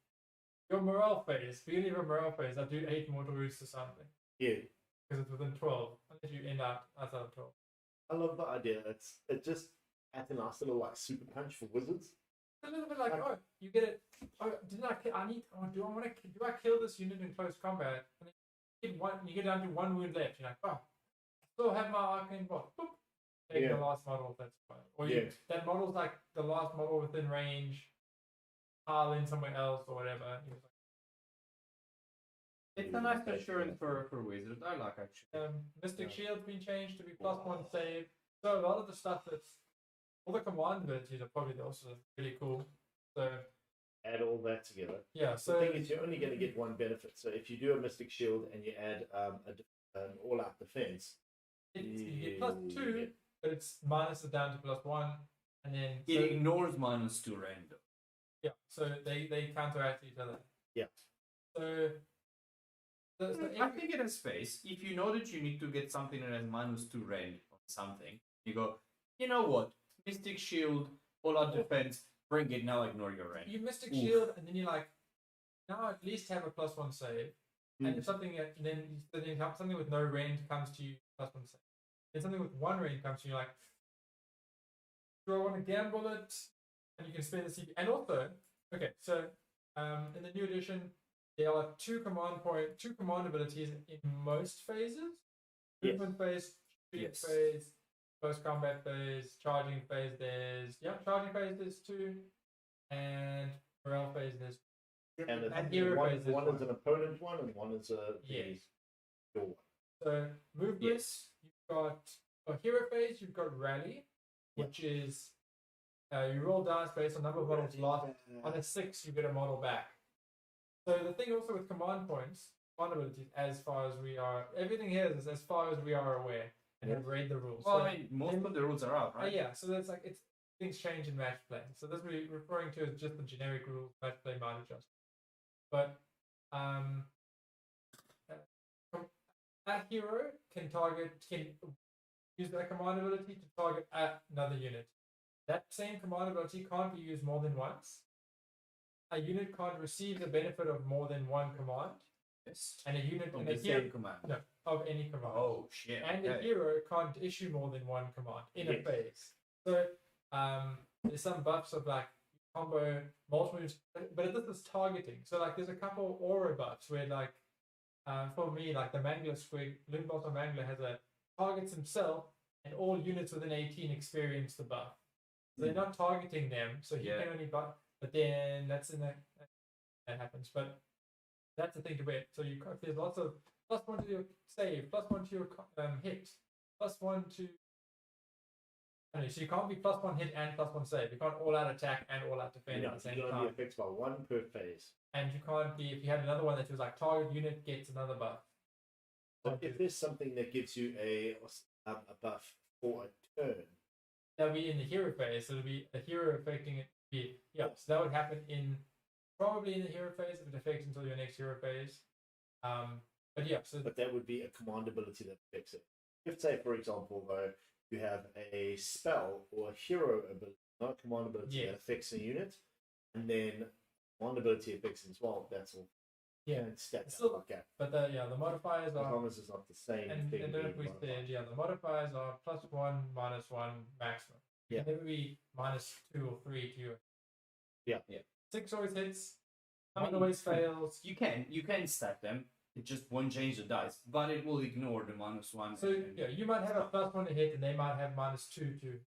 Your morale phase, beginning of a morale phase, I do 8 mortal wounds to something. Yeah. Because it's within 12. Unless you end out outside of 12. I love the idea. It just adds a nice little like super punch for wizards. It's a little bit like, oh, you get it. Oh, didn't I? I need. Oh, do I kill this unit in close combat? And then you get down to 1 wound left. You're like, oh, I still have my arcane boss. Boop. Take Yeah. the last model. That's fine. Or Yeah. that model's like the last model within range. Pile in somewhere else or whatever. You're like, It's a nice assurance for wizards. I like actually. Mystic Yeah. Shield's been changed to be +1 save. So a lot of the stuff that's all the command abilities are probably also really cool. So Add all that together. yeah. The So thing is, you're only going to get one benefit. So if you do a Mystic Shield and you add an all-out defense, you get +2, but it's minus it down to +1, and then It ignores -2 random. yeah. So they counteract each other. Yeah. So I think it has space. If you know that you need to get something that has -2 rend on something, you go, you know what? Mystic Shield, all out defense, bring it now, ignore your rend. you Mystic Oof. Shield, and then you're like, now at least have a +1 save. Hmm. And if something then something with no range comes to you +1 save. Then something with 1 range comes to you, like, do I want to gamble it? And you can spend the CP. And also, okay, so in the new edition, there are 2 command abilities in most phases. Yes. Movement phase, shooting Yes. phase, close combat phase, charging phase. Charging phase there's 2, and morale phase there's and it's And hero one, phase is one is one. an opponent one, and one is a Yes. your one. So movement, Yes. you've got a hero phase, you've got rally, which is you roll dice based on number of models lost. On a 6, you get a model back. So the thing also with command points, command abilities, as far as we are, everything here is as far as we are aware and have read the rules. Well, So, I mean, most of the rules are out, right? yeah, so that's like it's things change in match play. So this we're referring to as just the generic rules match play might adjust. But a hero can use that command ability to target another unit. That same command ability can't be used more than once. A unit can't receive the benefit of more than one command, Yes. and a unit Of and the a hero same command. no, of any command. Oh shit. And a okay. hero can't issue more than one command in a Yes. phase. So there's some buffs of like combo multiple units, but this is targeting. So like there's a couple aura buffs where like for me like the Mangler squig, Lindboss Mangler has a targets himself and all units within 18 experience the buff. So they're not targeting them, so he can only buff. But then that's in that happens. But that's the thing to it. So you there's lots of +1 to your save, +1 to your hit, +1 to. So you can't be +1 hit and +1 save. You can't all out attack and all out defend at the same you can time. only affect by one per phase. And you can't be if you had another one that was like target unit gets another buff. So if there's something that gives you a buff for a turn, that'll be in the hero phase. So it'll be a hero affecting it. So that would happen probably in the hero phase if it affects until your next hero phase. But that would be a command ability that affects it. If, say, for example, though, you have a spell or a hero ability, not a command ability that affects a unit, and then command ability affects it as well, that's all. Yeah, it's stacked still, like that. But the modifiers as are. As long as it's not the same thing. And then we said, the modifiers are +1, -1 maximum. Yeah. Maybe be -2 or 3 to your. Yeah. 6 always hits. I mean, always fails. You can stack them. It just won't change the dice, but it will ignore the -1. So you might have a +1 to hit, and they might have -2 to.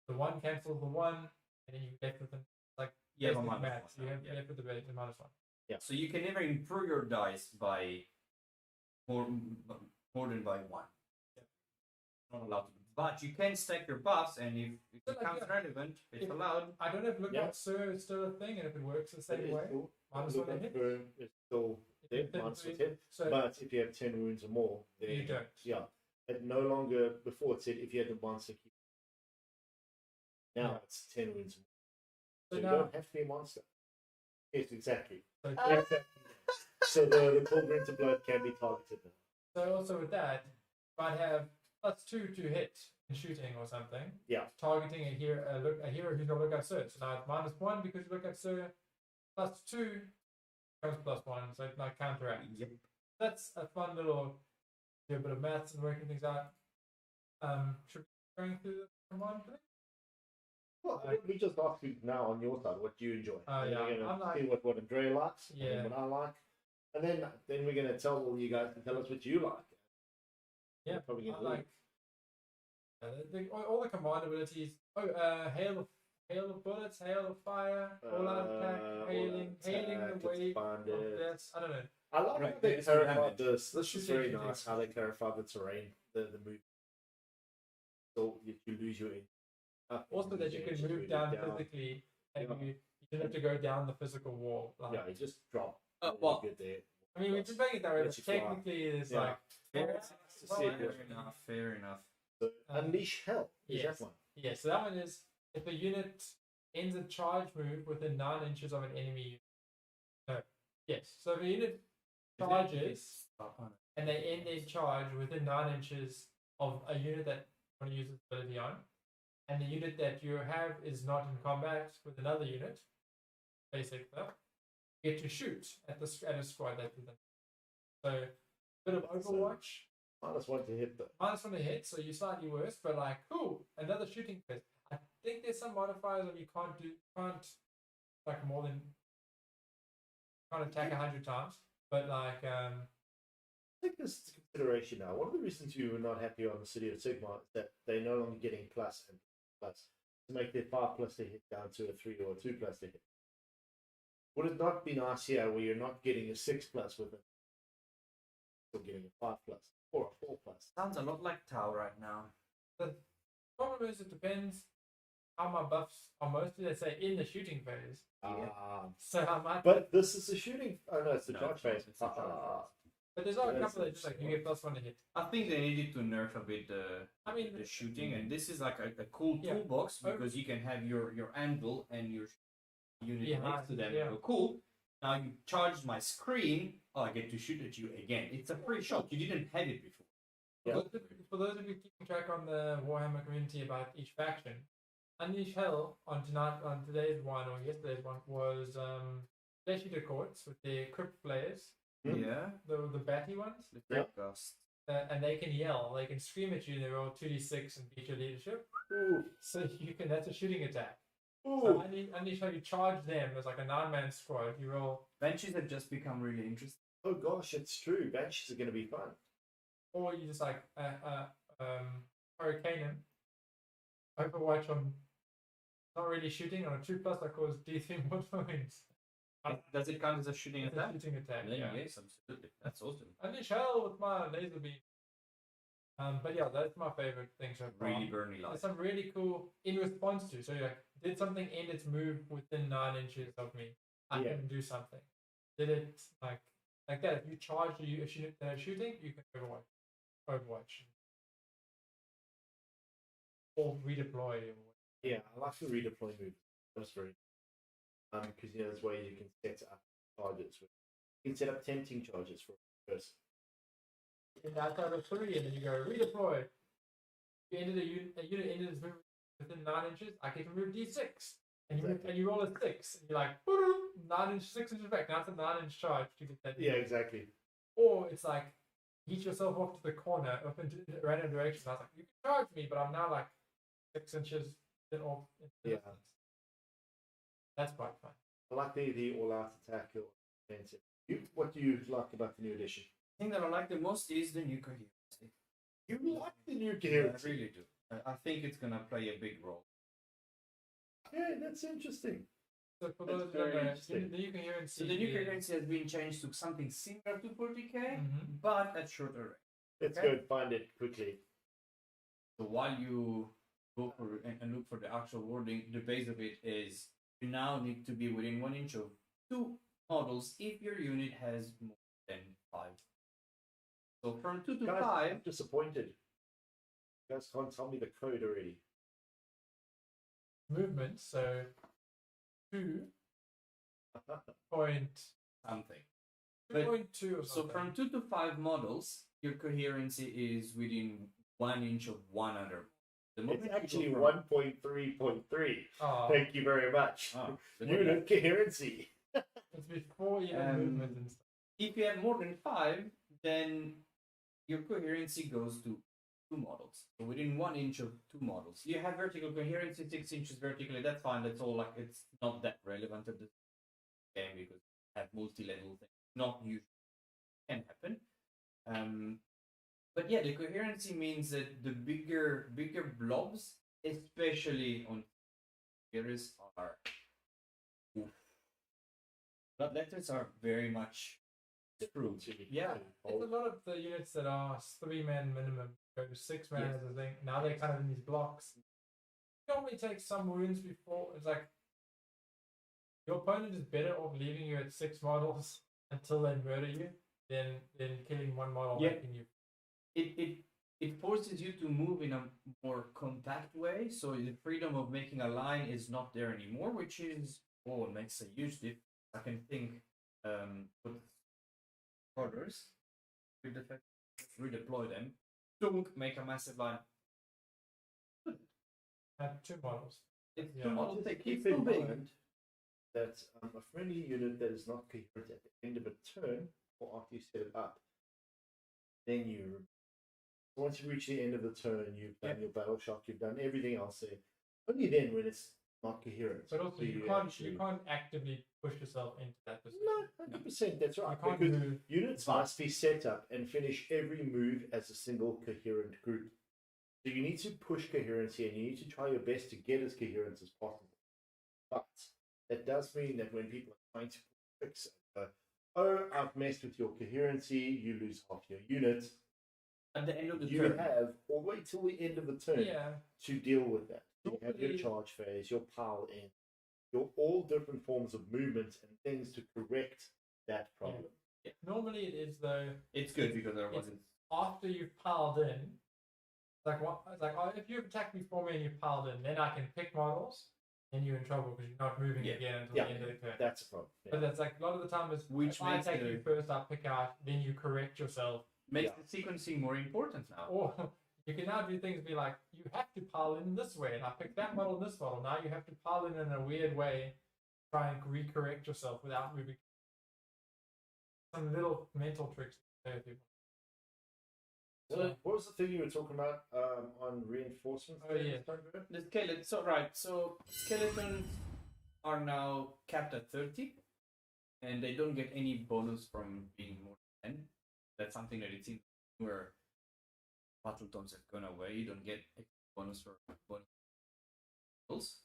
The one cancels the one, and then you get with them like but max. You have left with the -1. Yeah. So you can never improve your dice by more than by 1. Yeah. Not allowed to. But you can stack your buffs, and if it becomes relevant, it's allowed. I don't know if Lookout Sir is still a thing, and if it works the same way. Cool. -1 to hit. It's still dead, -1 hit. So, but if you have 10 wounds or more, then you don't. Yeah. It no longer, before it said if you had the monster keep. Now it's 10 wounds or more. So you don't have to be a monster. Yes, exactly. So the Cauldron to Blood can be targeted now. So also with that, you might have +2 to hit in shooting or something. Yeah. Targeting a hero who's got Lookout Sir. So now it's -1 because you Lookout Sir. +2 becomes +1, so it might counteract. Yep. That's a fun little do a bit of maths and working things out. Should we be going through the command thing? Well, we just asked you now on your side, what do you enjoy? I'm going to see what Andrea likes, and what I like, and then we're going to tell all you guys to tell us what you like. Yeah, probably I like all the command abilities. Hail of bullets, hail of fire, all out attack, hailing the wave of death. I don't know. I like how they clarified this. This is very nice how they clarified the terrain, the move. So you lose your also that you can move down physically, and you don't have to go down the physical wall. You just drop. Good there. I mean, we just make it that way, but technically it's like fair enough. So, Unleash Hell. Yes. That one. Yeah, so that one is if a unit ends a charge move within 9 inches of an enemy unit. No. Yes. So if a unit charges and they end their charge within 9 inches of a unit that you want to use this ability on, and the unit that you have is not in combat with another unit, basically, you get to shoot at a squad that's within. So a bit of Overwatch. -1 to hit though. -1 to hit, so you're slightly worse, but like, cool, another shooting phase. I think there's some modifiers where you can't like more than can't attack 100 times, but like I think this is consideration now. One of the reasons you were not happy on the City of Sigmar is that they're no longer getting plus and plus to make their 5+ to hit down to a 3 or a 2+ to hit. Would it not be nice here where you're not getting a 6+ with it, still getting a 5+ or a 4+? Sounds a lot like Tau right now. the problem is it depends how my buffs are mostly, let's say, in the shooting phase. So I might. But this is a shooting. Oh no, it's the charge phase. But there's not a couple that just like you get +1 to hit. I think they needed to nerf a bit the shooting, and this is like a cool toolbox because you can have your anvil and your unit next to them. Yeah. Go, cool. Now you charge my screen. Oh, I get to shoot at you again. It's a free shot. You didn't have it before. Yeah. For those of you keeping track on the Warhammer community about each faction, Unleash Hell on today's one or yesterday's one was Flesh Eater Courts with their Crypt Players. Yeah. The batty ones. The Crypt Ghosts. and they can yell, they can scream at you, and they roll 2d6 and beat your leadership. Ooh. So you can. That's a shooting attack. Ooh. So I need to show you charge them as like a 9-man squad. You roll, Benches have just become really interesting. Oh gosh, it's true. Banshees are going to be fun. or you just like Hurricane him. Overwatch on not really shooting on a 2+. I cause D3 more points. Does it count as a shooting It's a attack? shooting attack. Then Yeah. yes, absolutely. That's awesome. Unleash hell with my laser beam. But yeah, that's my favorite thing so far. Really burny light. There's some really cool in response to. So yeah, did something end its move within 9 inches of me? I Yeah. can do something. Did it like that? If you charge a shooting, you can Overwatch. Or redeploy. Yeah, I like the redeploy move. That's very because there's ways you can set up charges. You can set up tempting charges for a person. And that's out of 3, and then you go redeploy. You ended a unit ended its move within 9 inches. I can move D6, and you Exactly. and you roll a 6, and you're like 6 inches back. Now it's a 9-inch charge to get that. Yeah, exactly. Or it's like heat yourself off to the corner, up into a random direction. I was like, you can charge me, but I'm now like 6 inches off. Yeah. That's quite fun. I like the all-out attack or offensive. What do you like about the new edition? The thing that I like the most is the new coherency. You like the new I coherence? really do. I think it's gonna play a big role. Yeah, that's interesting. So for That's those very that interesting. the new coherency. So the new is- coherency has been changed to something similar to 40k, Mhm. but at shorter range. Let's Okay. go and find it quickly. So while you go for and look for the actual wording, the base of it is you now need to be within 1 inch of 2 models if your unit has more than 5. So from 2 to Guys, 5, I'm disappointed. You guys can't tell me the code already. movement. So 2.2 something. or So something. from 2 to 5 models, your coherency is within 1 inch of one another. The It's moment you go actually from- 1.3.3. Oh, Thank you very much. Ah, the moment- Unit coherency. it's before even movement and stuff. If you have more than 5, then your coherency goes to 2 models. So within 1 inch of 2 models. You have vertical coherency, 6 inches vertically, that's fine. That's all like it's not that relevant to the game because you have multi-level things. Not usually can happen. But yeah, the coherency means that the bigger blobs, especially on heroes, are blood letters are very much screwed. Yeah. It's a lot of the units that are 3-man minimum, go to 6-man Yes. as a thing. Now they're kind of in these blocks. You normally take some wounds before. It's like your opponent is better off leaving you at 6 models until they murder you than killing 1 model Yeah. making you. It forces you to move in a more compact way, so the freedom of making a line is not there anymore, which is it makes a huge difference. I can think with orders with the fact redeploy them, don't make a massive line. Have 2 models. It's Yeah. 2 models, they Keep keep in too big. mind that a friendly unit that is not coherent at the end of a turn or after you set it up, then once you reach the end of the turn, you've done your battle shock, you've done everything else there. Only then when it's not coherent. But also do you can't actively push yourself into that position. No, 100%. That's right. You can't Because move. units must be set up and finish every move as a single coherent group. So you need to push coherency and you need to try your best to get as coherent as possible. But that does mean that when people are trying to fix it, I've messed with your coherency, you lose half your unit. At the end of the You turn. have, or wait till the end of the turn Yeah. to deal with that. You have your Normally- charge phase, your pile in, your all different forms of movement and things to correct that problem. Normally it is though. It's good because otherwise it's After you've piled in, it's like what? It's like if you attack before me and you've piled in, then I can pick models, and you're in trouble because you're not moving Yeah. again until Yeah. the end of the turn. That's a problem. But that's like a lot of the time is Which if I makes attack the- you first, I pick out, then you correct yourself, makes Yeah. the sequencing more important now. or you can now do things be like you have to pile in this way, and I pick that model and this model. Now you have to pile in a weird way, try and recorrect yourself without moving. Some little mental tricks to play with people. So, what was the thing you were talking about on reinforcements? Oh, yeah. The skeleton. So right. So skeletons are now capped at 30, and they don't get any bonus from being more than 10. That's something that it seems where battle tomes have gone away. You don't get a bonus for bonus.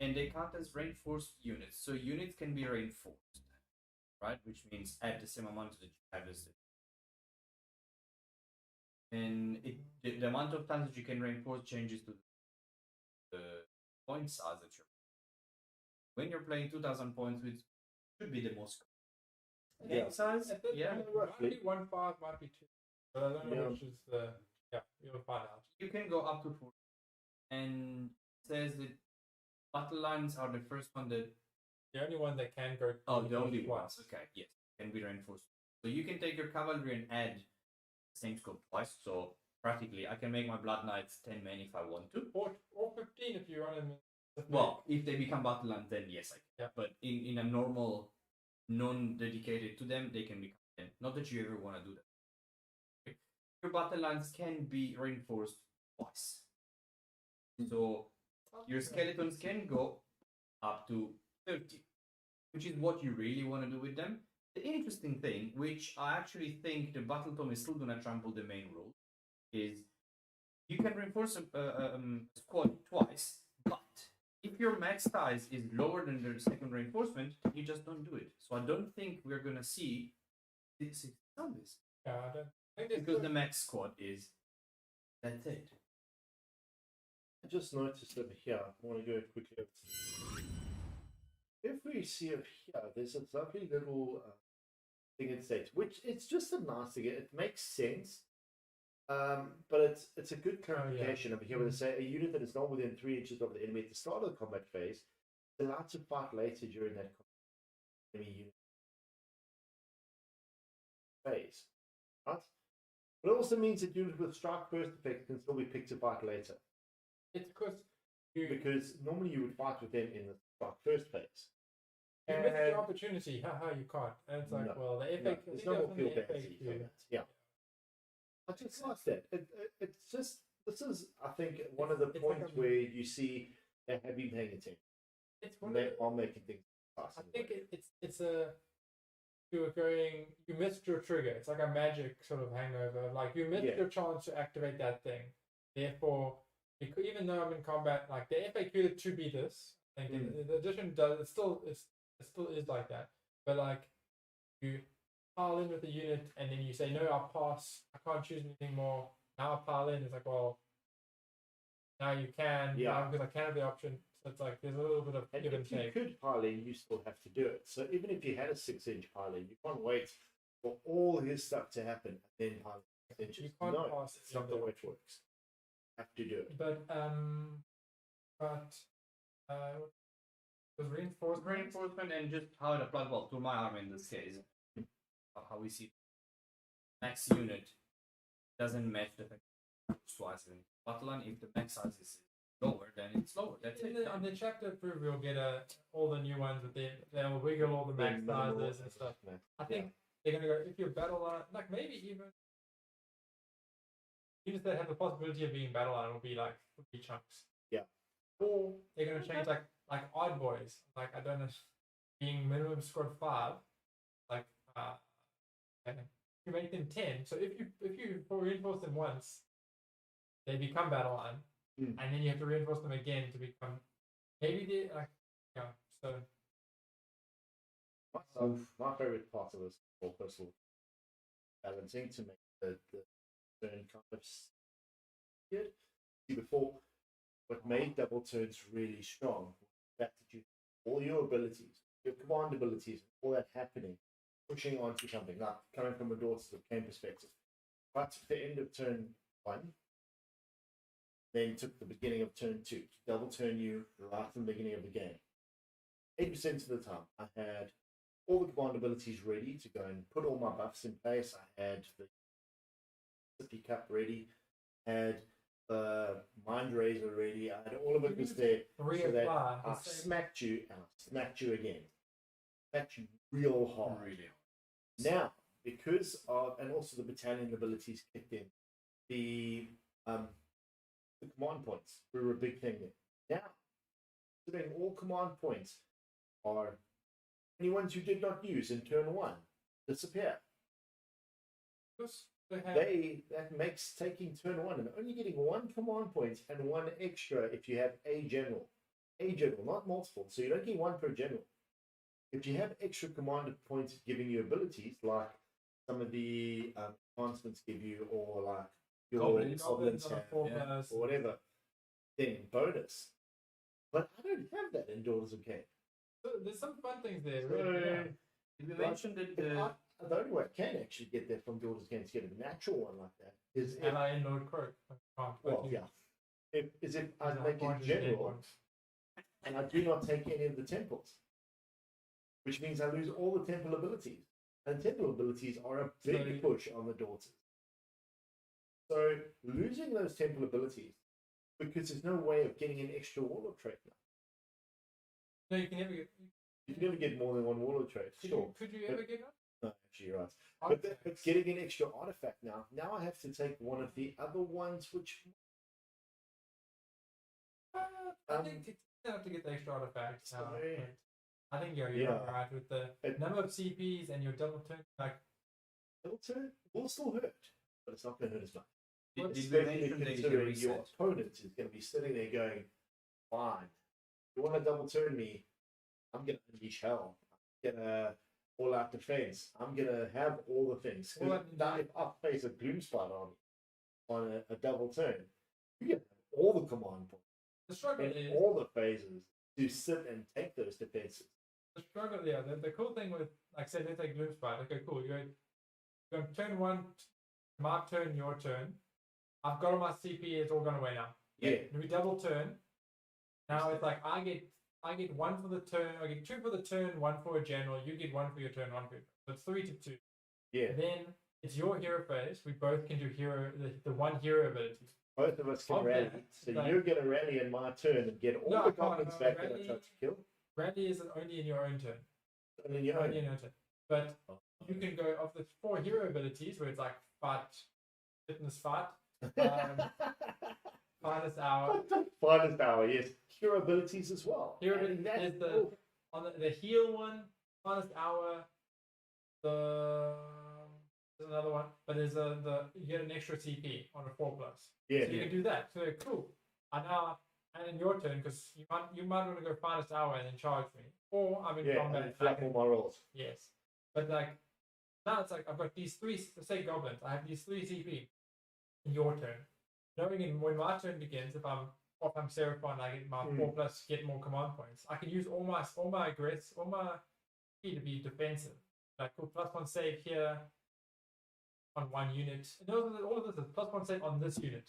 And they count as reinforced units. So units can be reinforced, right? Which means add the same amount that you have as it. And the amount of times that you can reinforce changes to the point size that you're. When you're playing 2,000 points, which should be the most game size, yeah. Might be 1.5, might be 2. But I don't know which is the. Yeah, you'll find out. You can go up to 4. And it says that battle lines are the first one that. The only one that can go. Oh, the only ones. Okay, yes, can be reinforced. So you can take your cavalry and add the same scope twice. So practically, I can make my blood knights 10 men if I want to. Or 15 if you run them. Well, if they become battle lines, then yes, I can. Yeah. But in a normal, non-dedicated to them, they can become 10. Not that you ever want to do that. Your battle lines can be reinforced twice. So your skeletons can go up to 30, which is what you really want to do with them. The interesting thing, which I actually think the battle tome is still going to trample the main rule, is you can reinforce a squad twice, but if your max size is lower than the second reinforcement, you just don't do it. So I don't think we're going to see 60 zombies. Yeah, I don't think Because the max squad is, that's it. I just noticed over here. I want to go quickly. If we see over here, there's a lovely little thing it states, which it's just a nice thing. It makes sense, but it's a good clarification over here. Where they say a unit that is not within 3 inches of the enemy at the start of the combat phase is allowed to fight later during that enemy unit phase. Right? But it also means that units with strike first effect can still be picked to fight later. It's because normally you would fight with them in the strike first phase. You miss the opportunity. Haha, you can't. And it's like, well, the FAQ. There's no more field fantasy for that. Yeah. I just like that. It's just, this is, I think, one of the points where you see they have been paying attention. It's one they are making things fast. I think it's a. You missed your trigger. It's like a magic sort of hangover. Like you missed your chance to activate that thing. Therefore, even though I'm in combat, like the FAQ to be this, I think the edition does. It still is like that. But like you pile in with the unit, and then you say no, I'll pass. I can't choose anything more. Now I pile in. It's like, well, now you can. Yeah. Because I can have the option. So it's like there's a little bit of give and take. If you could pile in, you still have to do it. So even if you had a 6-inch pile in, you can't wait for all his stuff to happen and then pile in 6 inches. You can't pass. It's not the way it works. You have to do it. But was reinforcement and just how it applies well to my army in this case. How we see max unit doesn't match the twice in battle line. If the max size is lower, then it's lower. That's it. On the chapter proof, we'll get all the new ones that they'll wiggle all the max sizes and stuff. I think they're gonna go if you're battle line, like maybe even units that have the possibility of being battle line will be chunks. Yeah. Or they're gonna change like odd boys. Like I don't know, being minimum squad 5, like you make them 10. So if you reinforce them once, they become battle line. And then you have to reinforce them again to become maybe they like so my favorite part of this whole personal balancing to make the turn kind of good. See before what made double turns really strong was the fact that you all your abilities, your command abilities, all that happening, pushing onto something, like coming from a Daughters of Cain perspective. Right at the end of turn 1. Then took the beginning of turn 2 to double turn you right from the beginning of the game. 80% of the time, I had all the command abilities ready to go and put all my buffs in place. I had the City Cup ready, had the Mind Razor ready. I had all of it was there. So that I smacked you and I smacked you again. Smacked you real hard. Now, because of, and also the battalion abilities kicked in, the command points were a big thing there. Now, considering all command points are any ones you did not use in turn 1 disappear. Because they have That makes taking turn 1 and only getting 1 command point and 1 extra if you have a general, not multiple. So you don't get 1 per general. If you have extra command points giving you abilities, like some of the enhancements give you, or like your Goblins goblins on a have, 4+. or whatever, then bonus. But I don't have that in Daughters of Cain. So there's some fun things there. So, Really, yeah. Did we Right. mention that the only way I can actually get that from Daughters of Cain to get a natural one like that is if, And I in Lord Croak. well, yeah, if I He's make it 100 general points. and I do not take any of the temples, which means I lose all the temple abilities. And temple abilities are a big push on the daughters. So losing those temple abilities, because there's no way of getting an extra warlord trait now. No, you can never get. You can never get more than 1 warlord trait. Sure. Could you ever get one? No, actually, you're right. But getting an extra artifact now I have to take one of the other ones, which I think it's enough to get the extra artifacts. sorry. I think you're Yeah. right with the number of CPs and your double turn. Like, it'll will still hurt, but it's not going to hurt as much. did we Especially mention the considering your reset? opponent is going to be sitting there going, fine, you want to double turn me, I'm going to unleash hell. I'm going to all out defense. I'm going to have all the things. Well, Now, if I face a Gloomspot on a double turn, you get all the command points the struggle in is all the phases to sit and take those defenses. the struggle. Yeah, the cool thing with, like, say, let's take Gloomspite. Okay, cool. You go turn 1, my turn, your turn. I've got all my CP. It's all gone away now. Yeah. We double turn. Now it's like I get 1 for the turn. I get 2 for the turn, 1 for a general. You get 1 for your turn, 1 for your turn. So it's 3 to 2. Yeah. Then it's your hero phase. We both can do the 1 hero ability. Both of us can Okay, rally. So like- you're going to rally in my turn and get all No, I the can't, goblins back that I rally- tried to kill. Rally is only in your own turn. And then you're Only in your own turn. But Oh. you can go of the 4 hero abilities where it's like fight, fitness fight, finest hour. Finest hour, yes. Hero abilities as well. Hero And ability that- is on the heal one, finest hour. There's another one, but there's you get an extra CP on a 4+. yeah, So you can do that. So cool. And in your turn, because you might want to go finest hour and then charge me, or I'm in and combat. then flap all my rolls. Yes, but like now it's like I've got these 3. Say goblins. I have these 3 CP in your turn. Knowing when my turn begins, if I'm Seraphon, I get my 4+, get more command points. I can use all my key to be defensive. Like cool, +1 save here on 1 unit. And all of this is +1 save on this unit.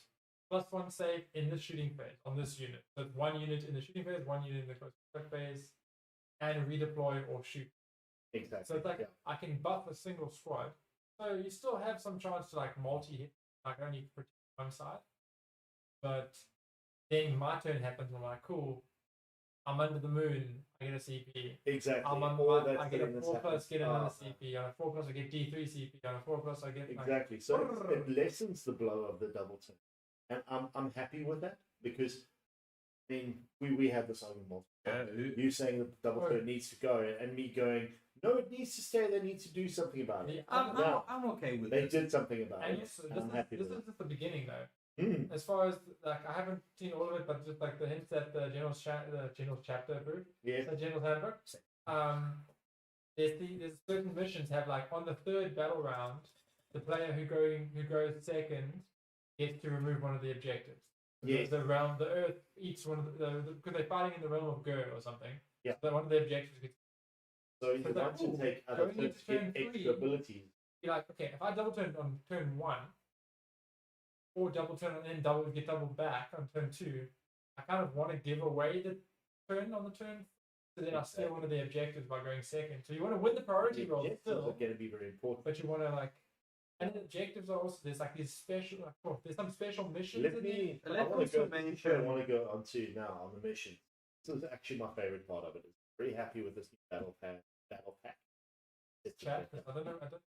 +1 save in the shooting phase on this unit. So it's 1 unit in the shooting phase, 1 unit in the close combat phase, and redeploy or shoot. Exactly. So it's like I can buff a single squad. So you still have some chance to like multi-hit, like only protect one side. But then my turn happens and I'm like, cool, I'm under the moon, I get a CP. Exactly. I'm on All one, that I get a thing that's 4+, happened. get another Ah, CP. On a 4+, I get D3 CP. On a 4+, I get like, Exactly. So it lessens the blow of the double turn. And I'm happy with that because I mean we have this argument multiple times. You saying that the double turn needs to go and me going, no, it needs to stay, they need to do something about it. Yeah, I'm okay with They this. did something about and it. also, And I'm happy this with is it. just the beginning though. Mm. As far as like I haven't seen all of it, but just like the hints that the general's chapter approved, Yeah. the general's handbook. There's certain missions have like on the 3rd battle round, the player who goes second gets to remove one of the objectives. Yes. The realm, the Earth, each one of because they're fighting in the realm of Gur or something. Yeah. So one of the objectives gets So you But want to like, take other going turns into to get turn extra 3, abilities. be like, okay, if I double turn on turn 1, or double turn and then get double back on turn 2, I kind of want to give away the turn on the turn, so then I steal one of the objectives by going second. So you want to win the priority roll Objectives still, are going to be very important. but you want to like, and the objectives are also there's like these special, like, oh, there's some special missions. Let in me. Let I want also to go. mention- I want to go on to now on the mission. This is actually my favorite part of it. I'm very happy with this new battle pack. It's Chat. better. I don't know.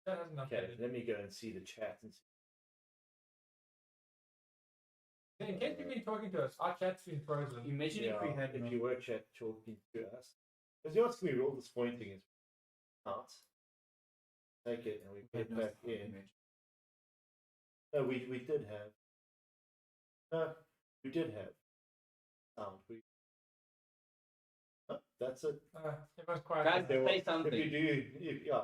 Chat hasn't Okay, updated. let me go and see the chat and see. In case you've been talking to us, our chat's been frozen. Imagine if we had if you were chat talking to us. Because you know what's going to be real disappointing is not take it and we put it back in. No, we did have. No, we did have sound. That's it. It was quite. Guys, say something. If you do,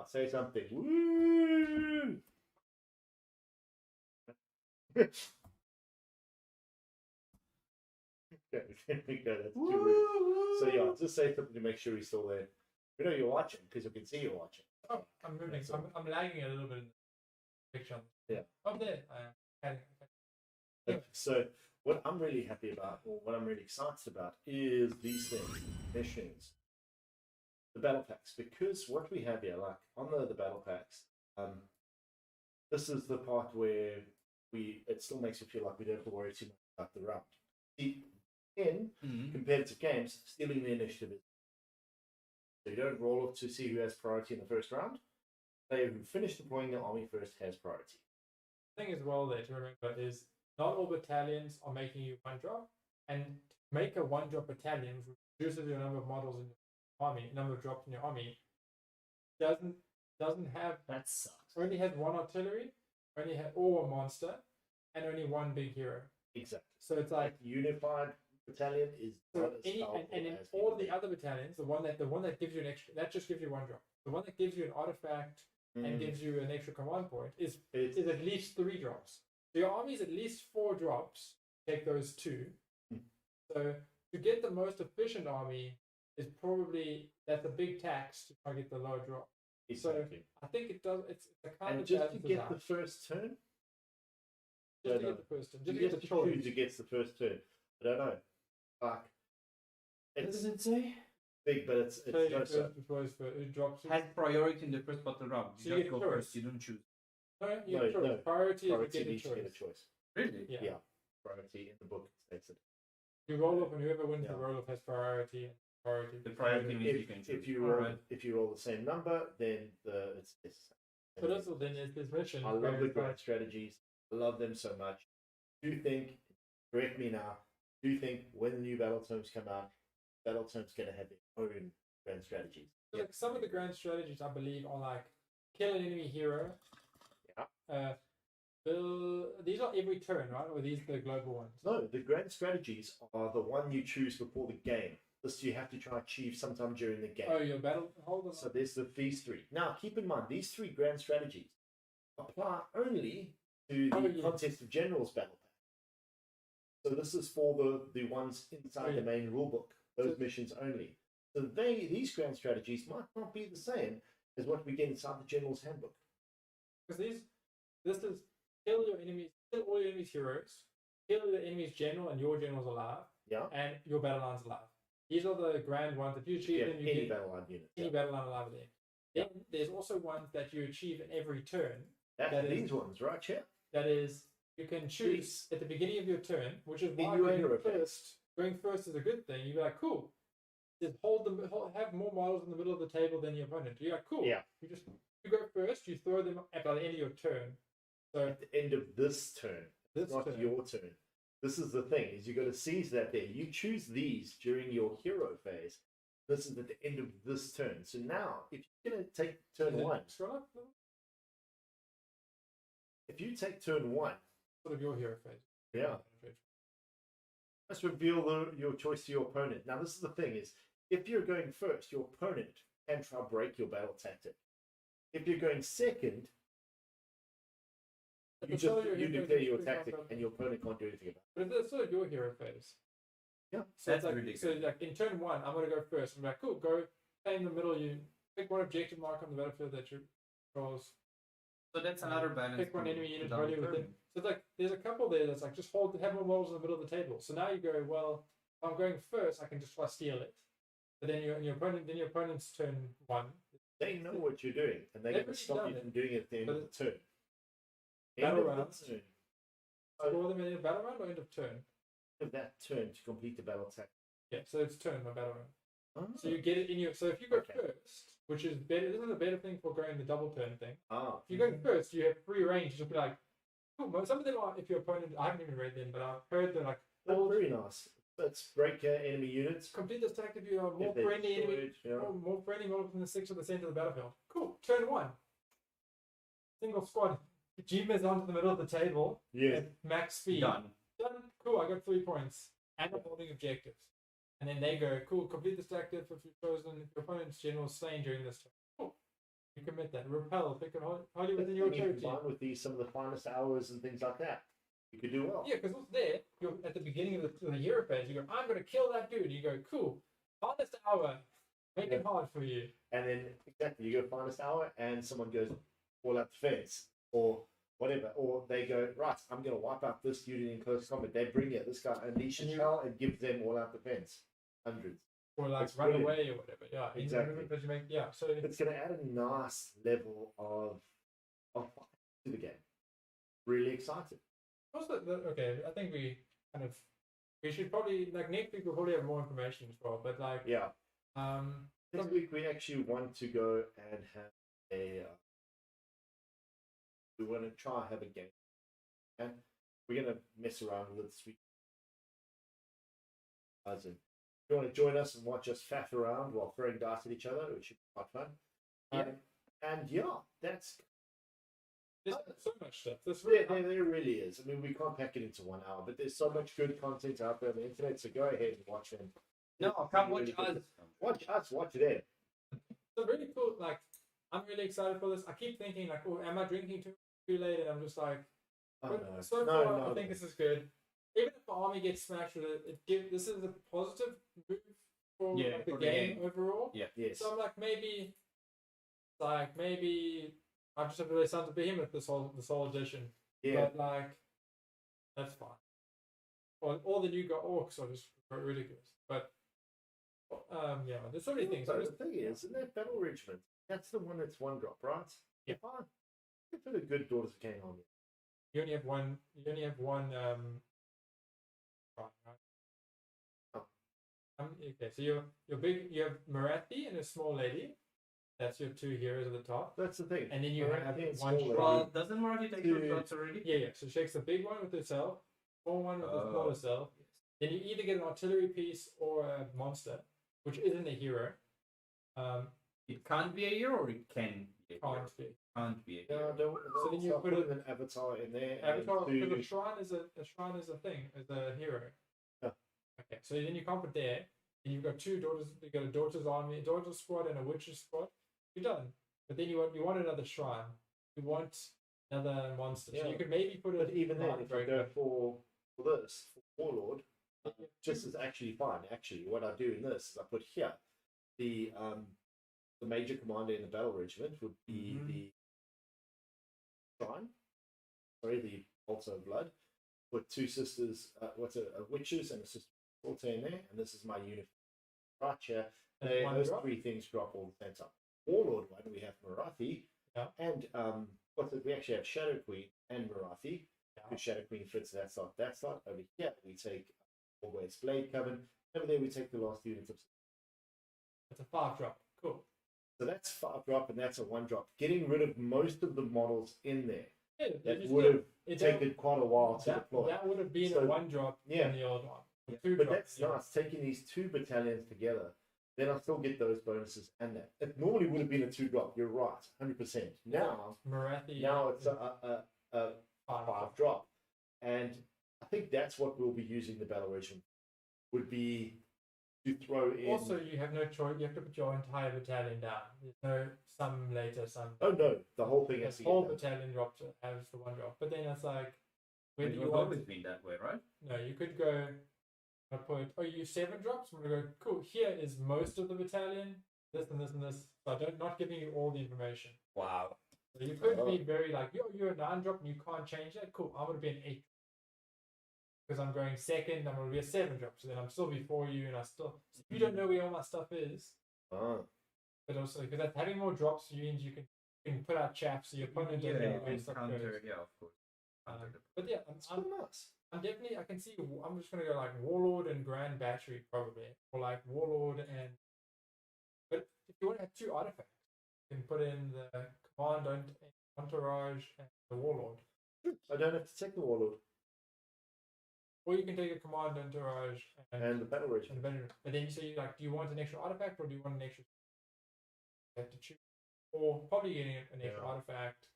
say something. Woo! Okay, there we go. That's too rude. So yeah, just say something to make sure he's still there. We know you're watching because you can see you're watching. Oh, I'm moving. I'm lagging a little bit in the picture. Yeah. Oh, there. So what I'm really happy about, or what I'm really excited about, is these things, missions, the battle packs. Because what we have here, like on the battle packs, this is the part where it still makes you feel like we don't have to worry too much about the round. See, in competitive games, stealing the initiative is so you don't roll up to see who has priority in the first round. Player who finished deploying their army first has priority. The thing as well there to remember is not all battalions are making you one drop, and to make a one drop battalion, which reduces your number of models in your army, number of drops in your army, doesn't have That sucks. only has one artillery, or a monster, and only one big hero. Exactly. So it's like unified battalion is not as powerful and in as all the other battalions, the one that gives you an extra, that just gives you one drop. The one that gives you an artifact and gives you an extra command point is at least 3 drops. So your army is at least 4 drops. Take those 2. So to get the most efficient army is probably that's a big tax to try to get the low drop. Exactly. So I think it does. It's a kind and of just to get the first turn. Just to get the first turn. Just to get get the the choice. choose who gets the first turn. I don't know. Like, What does it say? big, but it's So no so. it drops. Has priority in the first battle round. So You you just get go first. first. You don't choose. No, you No, get choice. no. Priority is Priority to get needs a to get a choice. choice. Really? Yeah. Yeah. Priority in the book states it. You roll up, and whoever wins the Yeah. roll up has priority. Priority. The priority means you can choose. If you roll the same number, then it's. But also then there's this mission. I love the grand strategies. I love them so much. Do you think? Correct me now. Do you think when the new battle tomes come out, battle tomes gonna have their own grand strategies? So like some of the grand strategies, I believe, are like kill an enemy hero. Yeah. These are every turn, right? Or are these the global ones? No, the grand strategies are the one you choose before the game. This you have to try and achieve sometime during the game. Oh, your battle. Hold on. So there's these 3. Now, keep in mind, these 3 grand strategies apply only to the Contest of Generals battle pack. So this is for the ones inside the main rulebook. Those missions only. So these grand strategies might not be the same as what we get inside the General's Handbook. Because this is kill your enemies, kill all your enemies' heroes, kill the enemy's general, and your general's alive. Yeah. And your battle line's alive. These are the grand ones. If you achieve them, you any get battle line unit. any battle line alive there. Then there's also ones that you achieve in every turn. That's these ones, right, Chair? That is, you can choose at the beginning of your turn, which is why going first is a good thing. You're like, cool. Just have more models in the middle of the table than your opponent. You're like, cool. Yeah. You go first. You throw them by the end of your turn. So at the end of this turn, not your turn. This is the thing: is you got to seize that there. You choose these during your hero phase. This is at the end of this turn. So now, if you're going to take turn 1, if you take turn 1, sort of your hero phase. Yeah. Let's reveal your choice to your opponent. Now, this is the thing: is if you're going first, your opponent can try to break your battle tactic. If you're going second, you declare your tactic, and your opponent can't do anything about it. But it's sort of your hero phase. Yeah, so that's ridiculous. So like in turn 1, I'm going to go first. I'm like, cool, go play in the middle. You pick one objective mark on the battlefield that you controls. So that's another balance. Pick one enemy unit value with it. So it's like there's a couple there that's like just have more models in the middle of the table. So now you go, well, if I'm going first, I can just try to steal it. But then your opponent's turn 1. They know what you're doing, and they're going to stop you from doing it at the end of the turn. Battle round. Score them in a battle round or end of turn? Of that turn to complete the battle attack. Yeah, so it's turn, not battle round. So you get it in your. So if you go Okay. first, which is better, this is a better thing for going the double turn thing. Ah, If you go first, you have free range. You'll be like, cool. Some of them are if your opponent. I haven't even read them, but I've heard they're like, that's very nice. Let's break enemy units. complete this tactic if you are more If they're friendly enemy, destroyed, yeah. or more friendly models in the 6 of the center of the battlefield. Cool. Turn 1. Single squad. Jima's onto the middle of the table. Yeah. At max speed. Done. Done. Cool. I got 3 points. And I'm holding objectives. And then they go, cool. Complete this tactic if you've chosen. If your opponent's general is slain during this turn. Cool. You commit that. Repel. Pick it hardly within your You territory. combine with these some of the finest hours and things like that. You could do well. Yeah, because what's there, you're at the beginning of the hero phase, you go, I'm going to kill that dude. You go, cool. Hardest hour. Make it hard for you. And then exactly, you go finest hour, and someone goes all out defense or whatever, or they go right. I'm going to wipe out this unit in close combat. They bring it. This guy unleashes hell and gives them all out defense. Hundreds. Or like It's run brilliant. away or whatever. Yeah, Exactly. Because you make, yeah. So It's going to add a nice level of fun to the game. Really excited. also, okay, I think we should probably like next week we'll probably have more information as well. But like, Yeah. um, This week we actually want to go and have a. We want to try and have a game, and we're gonna mess around with it this week. As in, if you want to join us and watch us faff around while throwing dice at each other, which should be quite fun. And yeah, that's there's so much stuff. there really is. I mean, we can't pack it into 1 hour, but there's so much good content out there on the internet. So go ahead and watch them. No, come watch us. Watch us. Watch them. So really cool. Like, I'm really excited for this. I keep thinking like, oh, am I drinking too late? And I'm just like, Oh, but no. so No, far, no, I think no. this is good. Even if the army gets smashed with it, this is a positive move for like, the for the game game. overall. Yeah. Yes. So I'm like, maybe I just have to really sound to behemoth this whole edition. Yeah. But like, that's fine. All the new orcs are just ridiculous. But yeah, there's so many things. So the thing is, in that battle regiment, that's the one that's 1 drop, right? Yeah. Fine. If it's a good Daughters of Cain army. You only have one. You only have one. Right. Oh. Okay, so you're big. You have Marathi and a small lady. That's your 2 heroes at the top. That's the thing. And then you Marathi have and one small shot. Well, doesn't Marathi take Dude. 2 shots already? Yeah. So she takes the big one with herself, small one with the smaller self. Then you either get an artillery piece or a monster, which isn't a hero. It can't be a hero, or it can be a hero. Can't be. Can't be a No, hero. don't. then you start put putting it- an avatar in there. Avatar, and because do- a shrine is a thing, is a hero. Yeah. Okay, so then you can't put there, and you've got 2 daughters. You got a daughter's army, a daughter's squad, and a witch's squad. You're done. But then you want another shrine. You want another monster. So Yeah. you could maybe put But it. even then, if you go for this, for Warlord, Yeah. this is actually fine. Actually, what I do in this is I put here the major commander in the battle regiment would be the shrine. Sorry, the altar of blood. Put 2 sisters, a witches and a sister altar in there, and this is my unit. Right here, those 3 things drop all the same time. Warlord one, we have Marathi, Yeah. and we actually have Shadow Queen and Marathi. Because Shadow Queen fits that slot. That slot over here, we take Always Blade Coven. Over there, we take the last unit of. It's a 5 drop. Cool. So that's 5 drop, and that's a 1 drop. Getting rid of most of the models in there. Yeah, That would have taken taken quite a while to deploy. That would have been So, a 1 drop yeah. in the old one. Yeah. 2 But drops, that's yeah. nice. Taking these 2 battalions together, then I still get those bonuses and that. It normally would have been a 2 drop. You're right, 100%. Now Marathi. it's a 5 drop, and I think that's what we'll be using the battle regiment. Would be to throw in. Also, you have no choice. You have to put your entire battalion down. There's no some later, some. Oh no, the whole thing has The to whole get done. battalion dropped as the 1 drop. But then it's like, It whether has you want. always been that way, right? No, you could go. I put. Oh, you use 7 drops. I'm gonna go. Cool. Here is most of the battalion. This and this and this. So I don't not giving you all the information. Wow. So you could Oh. be very like, you're a 9 drop and you can't change that. Cool. I'm gonna be an 8. Because I'm going second, I'm gonna be a 7 drop. So then I'm still before you, and so you don't know where all my stuff is. Ah. But also because having more drops means you can put out chaps, so your opponent doesn't know where and stuff counter, goes. yeah, of course. But yeah, It's pretty nice. I'm definitely I can see. I'm just gonna go like Warlord and Grand Battery probably, or like Warlord and But if you want to have 2 artifacts, you can put in the commandant, entourage, and the warlord. I don't have to take the warlord Or you can take a command, entourage, and the battle regiment. But then you say, like, do you want an extra artifact or do you want an extra? You have to choose. Or probably getting an extra artifact.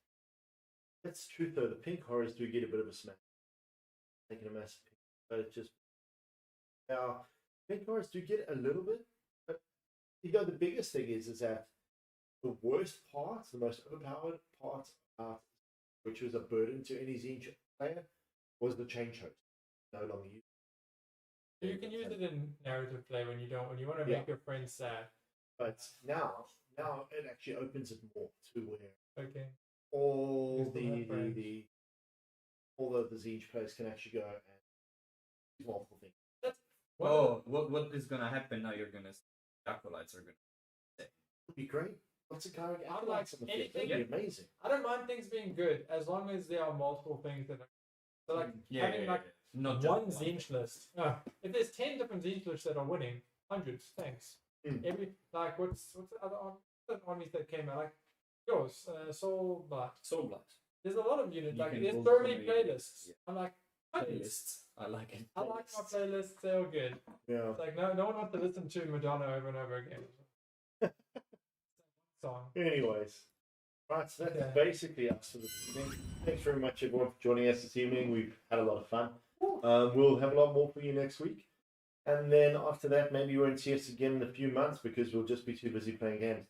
That's true though. The pink horrors do get a bit of a smack. Taking a massive pink, but it just pink horrors do get a little bit. But you know, the biggest thing is that the worst parts, the most overpowered parts, which was a burden to any Zinch player, was the change host. No longer used. You can use it in narrative play when you want to make your friends sad. But now it actually opens it more to where all the Zinch players can actually go and do multiple things. What is gonna happen now? You're gonna acolytes are gonna say. It'd be great. Lots of carrying I acolytes on the field. That'd be amazing. I don't mind things being good as long as there are multiple things that are so like having not one Zinch list. If there's 10 different Zinch lists that are winning, hundreds, thanks. Every what's the other armies that came out? Like yours, Soulblight. There's a lot of units. Like there's so many playlists. Yeah. I'm like playlists. I like it. I like my playlists. They're all good. Yeah. It's like no one wants to listen to Madonna over and over again. Song. Anyways, right. So that's basically us for this evening. Thanks very much everyone for joining us this evening. We've had a lot of fun. We'll have a lot more for you next week. And then after that, maybe you won't see us again in a few months because we'll just be too busy playing games.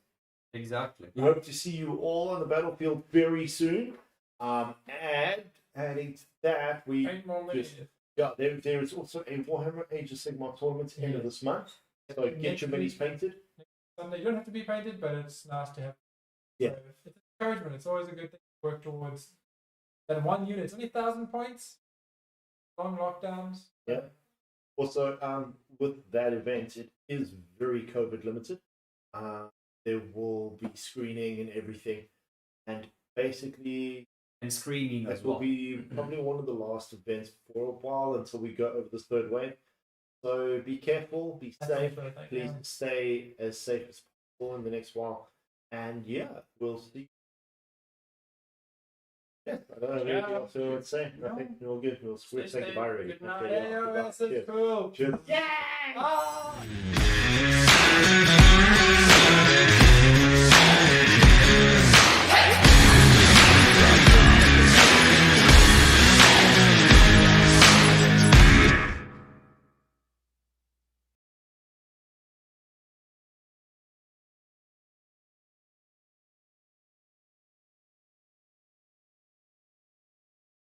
Exactly. We hope to see you all on the battlefield very soon. And adding to that, there is also a Warhammer Age of Sigmar tournament end of this month. So get your minis painted. Sunday, you don't have to be painted, but it's nice to have. Yeah. So it's encouragement. It's always a good thing to work towards. That one unit, it's only 1,000 points. Long lockdowns. Yeah. Also, with that event, it is very COVID limited. There will be screening and everything, and basically, screening as well. Will be probably one of the last events for a while until we go over this third wave. So be careful, be safe. Please stay as safe as possible in the next while, and we'll see. Yeah, I don't know anything else to say. Nothing. We're all good. We'll say goodbye already. Good night. AoS is cool. Cheers. Yeah!